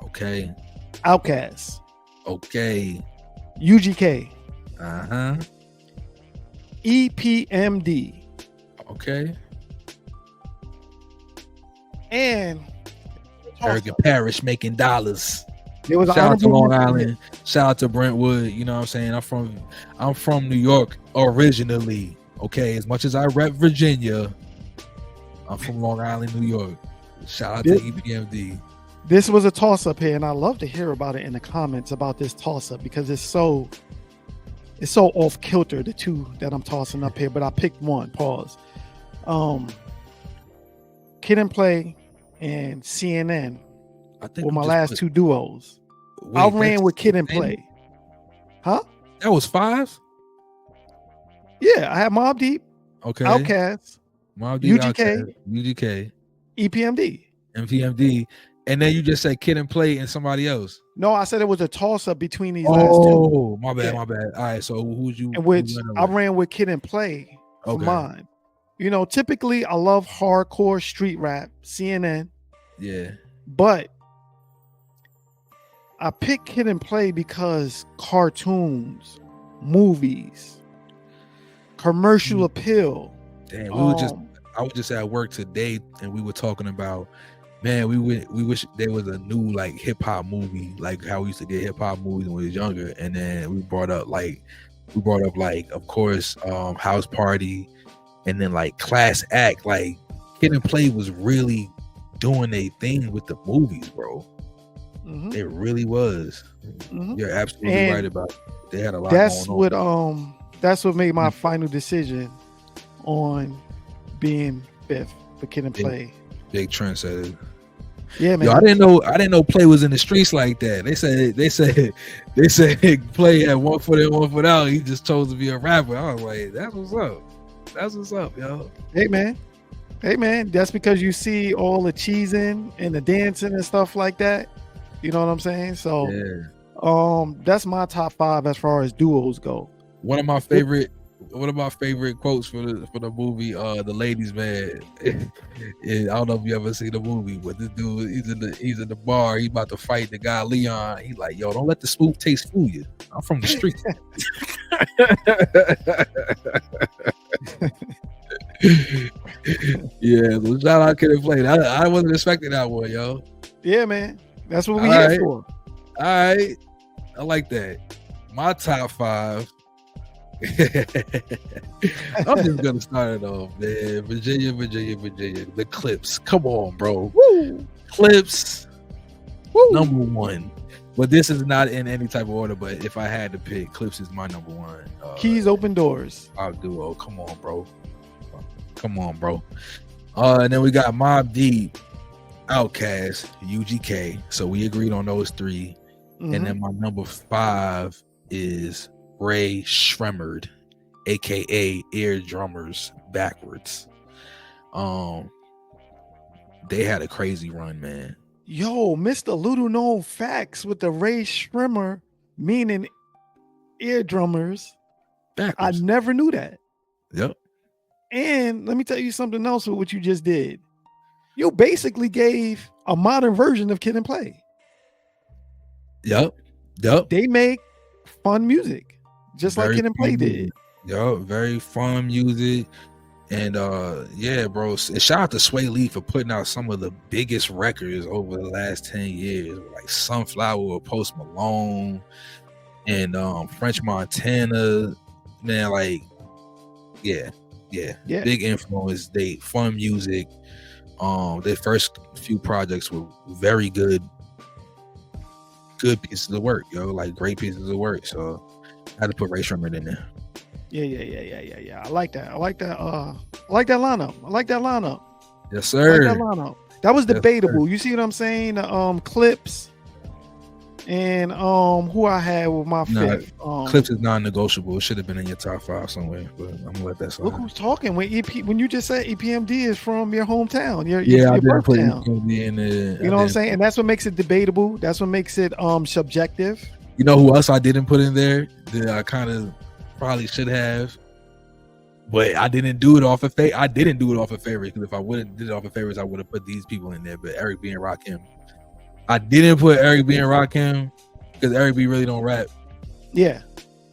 Speaker 1: Okay.
Speaker 2: Outkast.
Speaker 1: Okay.
Speaker 2: UGK.
Speaker 1: Uh-huh.
Speaker 2: EPMD.
Speaker 1: Okay.
Speaker 2: And
Speaker 1: Eric and Parrish making dollars.
Speaker 2: There was
Speaker 1: shout out to Long Island. Shout out to Brentwood. You know what I'm saying? I'm from New York originally. Okay. As much as I rep Virginia, I'm from Long Island, New York. Shout out to EPMD.
Speaker 2: This was a toss-up here, and I love to hear about it in the comments about this toss-up because it's so off kilter, the two that I'm tossing up here. But I picked one. Pause. Kid and Play and CNN were my last 2 duos. I ran with Kid and Play. Huh?
Speaker 1: That was 5?
Speaker 2: Yeah, I had Mobb Deep.
Speaker 1: Okay.
Speaker 2: Outkast.
Speaker 1: Mobb Deep.
Speaker 2: UGK.
Speaker 1: UGK.
Speaker 2: EPMD.
Speaker 1: MPMD. And then you just said Kid and Play and somebody else.
Speaker 2: No, I said it was a toss-up between these last 2.
Speaker 1: Oh, my bad. All right, so who'd you?
Speaker 2: In which I ran with Kid and Play for mine. You know, typically I love hardcore street rap, CNN.
Speaker 1: Yeah.
Speaker 2: But I picked Kid and Play because cartoons, movies, commercial appeal.
Speaker 1: Damn, I was just at work today and we were talking about, man, we wish there was a new like hip hop movie, like how we used to get hip hop movies when we was younger. And then we brought up like, of course, House Party, and then like Class Act. Like Kid and Play was really doing a thing with the movies, bro. It really was. You're absolutely right about it. They had a lot going on.
Speaker 2: That's what made my final decision on being 5th for Kid and Play.
Speaker 1: Big trendsetter.
Speaker 2: Yeah, man.
Speaker 1: Yo, I didn't know Play was in the streets like that. They said Play had 1 foot in, 1 foot out. He just chose to be a rapper. I was like, that's what's up. That's what's up, yo.
Speaker 2: Hey man, that's because you see all the cheesing and the dancing and stuff like that. You know what I'm saying? So, that's my top 5 as far as duos go.
Speaker 1: One of my favorite quotes for the movie, The Ladies Man. I don't know if you ever seen the movie, but this dude, he's in the bar. He about to fight the guy Leon. He like, yo, don't let the smooth taste fool you. I'm from the streets. Yeah, so shout out Kid and Play. I wasn't expecting that one, yo.
Speaker 2: Yeah, man. That's what we here for.
Speaker 1: All right. I like that. My top 5. I'm just gonna start it off, man. Virginia. The Clips. Come on, bro.
Speaker 2: Woo.
Speaker 1: Clips. Woo. Number 1. But this is not in any type of order. But if I had to pick, Clips is my number 1.
Speaker 2: Keys Open Doors.
Speaker 1: I'll do. Oh, come on, bro. And then we got Mobb Deep, Outkast, UGK. So we agreed on those 3. And then my number 5 is Ray Shremmerd, aka Ear Drummers Backwards. They had a crazy run, man.
Speaker 2: Yo, Mr. Little known facts with the Ray Shremmerd, meaning ear drummers backwards. I never knew that.
Speaker 1: Yep.
Speaker 2: And let me tell you something else with what you just did. You basically gave a modern version of Kid and Play.
Speaker 1: Yep.
Speaker 2: They make fun music, just like Kid and Play did.
Speaker 1: Yep, very fun music. And yeah, bro. Shout out to Sway Lee for putting out some of the biggest records over the last 10 years, like Sunflower with Post Malone and French Montana. Man, like, yeah. Big influence. They fun music. Their first few projects were very good pieces of work, yo, like great pieces of work. So I had to put Ray Sherman in there.
Speaker 2: Yeah. I like that. I like that lineup.
Speaker 1: Yes, sir.
Speaker 2: That was debatable. You see what I'm saying? Clips and who I had with my fifth.
Speaker 1: Clips is non-negotiable. It should have been in your top 5 somewhere, but I'm gonna let that slide.
Speaker 2: Look who's talking when you just said EPMD is from your hometown, your
Speaker 1: birth
Speaker 2: town.
Speaker 1: In there.
Speaker 2: You know what I'm saying? And that's what makes it debatable. That's what makes it subjective.
Speaker 1: You know who else I didn't put in there that I kind of probably should have, but I didn't do it off of favorites. Because if I would have did it off of favorites, I would have put these people in there. But Eric B and Rakim, I didn't put Eric B and Rakim because Eric B really don't rap.
Speaker 2: Yeah.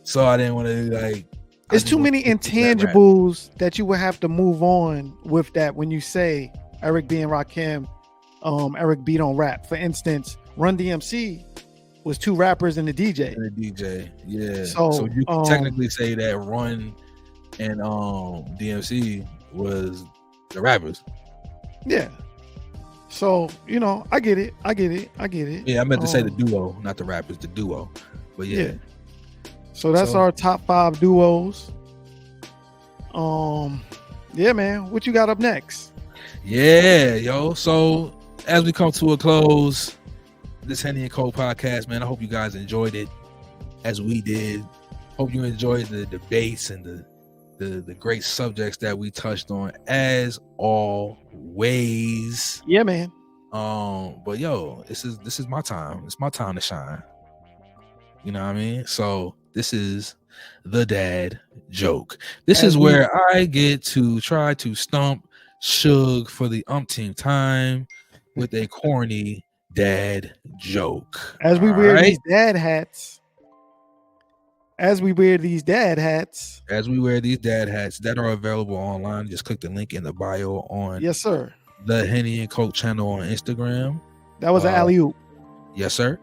Speaker 1: So I didn't want to like.
Speaker 2: It's too many intangibles that you would have to move on with that when you say Eric B and Rakim, Eric B don't rap. For instance, Run DMC was 2 rappers and a DJ.
Speaker 1: Yeah. So you can technically say that Run and DMC was the rappers.
Speaker 2: Yeah. So, I get it.
Speaker 1: Yeah, I meant to say the duo, not the rappers, the duo. But yeah.
Speaker 2: So that's our top 5 duos. Yeah, man. What you got up next?
Speaker 1: Yeah, yo. So as we come to a close, this HennyNCoke podcast, man, I hope you guys enjoyed it as we did. Hope you enjoyed the debates and the great subjects that we touched on as always.
Speaker 2: Yeah, man.
Speaker 1: But yo, this is my time. It's my time to shine. You know what I mean? So this is the dad joke. This is where I get to try to stump Shug for the umpteenth time with a corny dad joke.
Speaker 2: As we wear these dad hats. As we wear these dad hats that are available online, just click the link in the bio on yes, sir,
Speaker 1: the HennyNCoke channel on Instagram.
Speaker 2: That was an alley-oop.
Speaker 1: Yes, sir.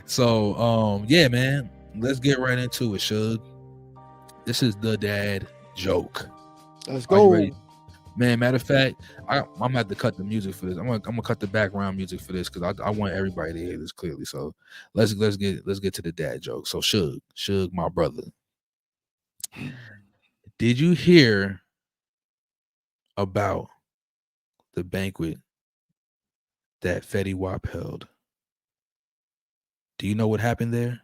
Speaker 1: So yeah, man, let's get right into it, Shug. This is the dad joke.
Speaker 2: Let's go.
Speaker 1: Man, matter of fact, I'm gonna have to cut the music for this. I'm gonna cut the background music for this because I want everybody to hear this clearly. So let's get to the dad joke. So Shug, my brother, did you hear about the banquet that Fetty Wap held? Do you know what happened there?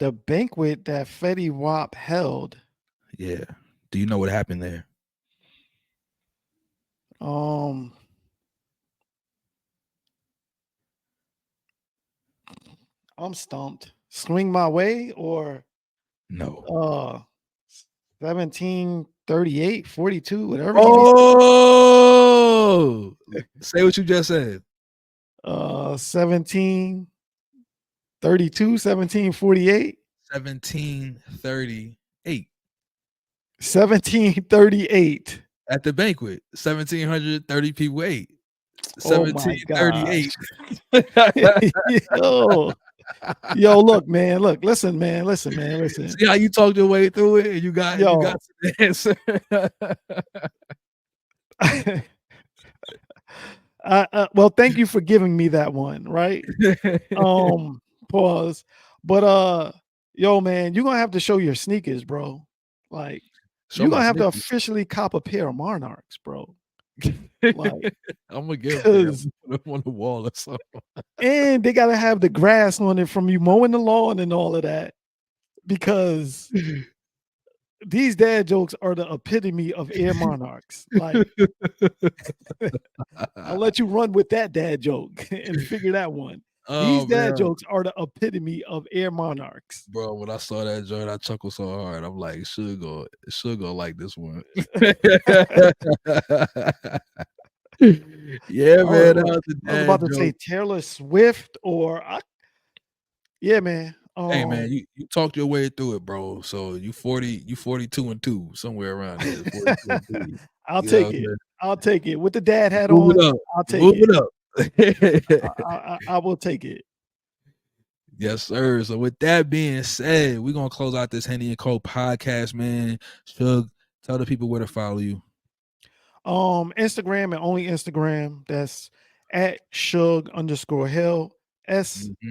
Speaker 2: The banquet that Fetty Wap held.
Speaker 1: Yeah. Do you know what happened there?
Speaker 2: I'm stumped. Swing My Way or
Speaker 1: no?
Speaker 2: 1738, 42, whatever.
Speaker 1: Oh, say what you just said.
Speaker 2: 1732, 1748.
Speaker 1: 1738.
Speaker 2: 1738.
Speaker 1: At the banquet, 1,730 people ate. 1738.
Speaker 2: Yo, look, man. Look, listen, man.
Speaker 1: See how you talked your way through it, and you got the answer.
Speaker 2: Well, thank you for giving me that one, right? Pause. But yo, man, you're gonna have to show your sneakers, bro. Like, you're gonna have to officially cop a pair of Monarchs, bro. Like,
Speaker 1: I'm gonna get them on the wall or something.
Speaker 2: And they gotta have the grass on it from you mowing the lawn and all of that, because these dad jokes are the epitome of Air Monarchs. Like, I'll let you run with that dad joke and figure that one. These dad jokes are the epitome of Air Monarchs.
Speaker 1: Bro, when I saw that joint, I chuckled so hard. I'm like, should go like this one. Yeah, man.
Speaker 2: I was about to say Taylor Swift or yeah, man.
Speaker 1: Hey, man, you talked your way through it, bro. So you 42 and 2, somewhere around there.
Speaker 2: I'll take it. I'll take it with the dad hat on. I'll take it.
Speaker 1: Move it up.
Speaker 2: I will take it.
Speaker 1: Yes, sir. So with that being said, we're gonna close out this HennyNCoke podcast, man. Shug, tell the people where to follow you.
Speaker 2: Instagram and only Instagram. That's at Shug_Hill. SHUG_HILL.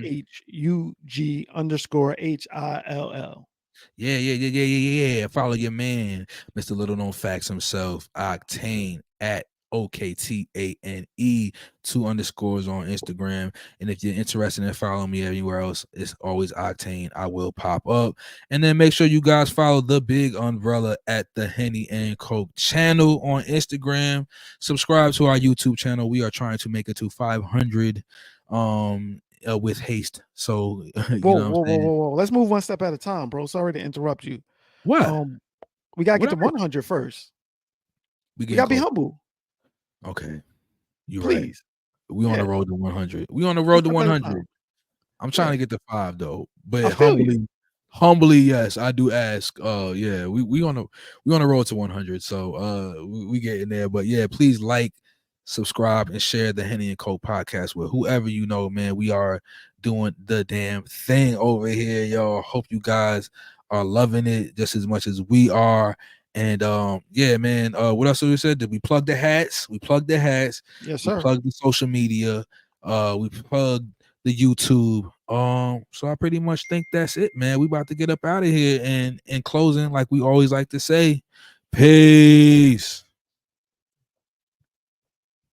Speaker 1: Yeah. Follow your man, Mr. Little Known Facts himself, Oktane at OKTANE, 2 underscores on Instagram. And if you're interested in following me everywhere else, it's always Oktane. I will pop up. And then make sure you guys follow the big umbrella at the HennyNCoke channel on Instagram. Subscribe to our YouTube channel. We are trying to make it to 500 with haste. So
Speaker 2: Whoa. Let's move one step at a time, bro. Sorry to interrupt you.
Speaker 1: What?
Speaker 2: We gotta get to 100 first. We gotta be humble.
Speaker 1: Okay. You're
Speaker 2: Please.
Speaker 1: Right. We on the road to 100. We on the road to 100. I'm trying to get to 5 though. But humbly, yes, I do ask. Yeah, we on the road to 100. So we getting there. But yeah, please like, subscribe, and share the HennyNCoke podcast with whoever you know, man. We are doing the damn thing over here, y'all. Hope you guys are loving it just as much as we are. And yeah, man. What else did we say? Did we plug the hats? We plugged the hats.
Speaker 2: Yes, sir.
Speaker 1: We plugged the social media. We plugged the YouTube. So I pretty much think that's it, man. We about to get up out of here. And in closing, like we always like to say, peace.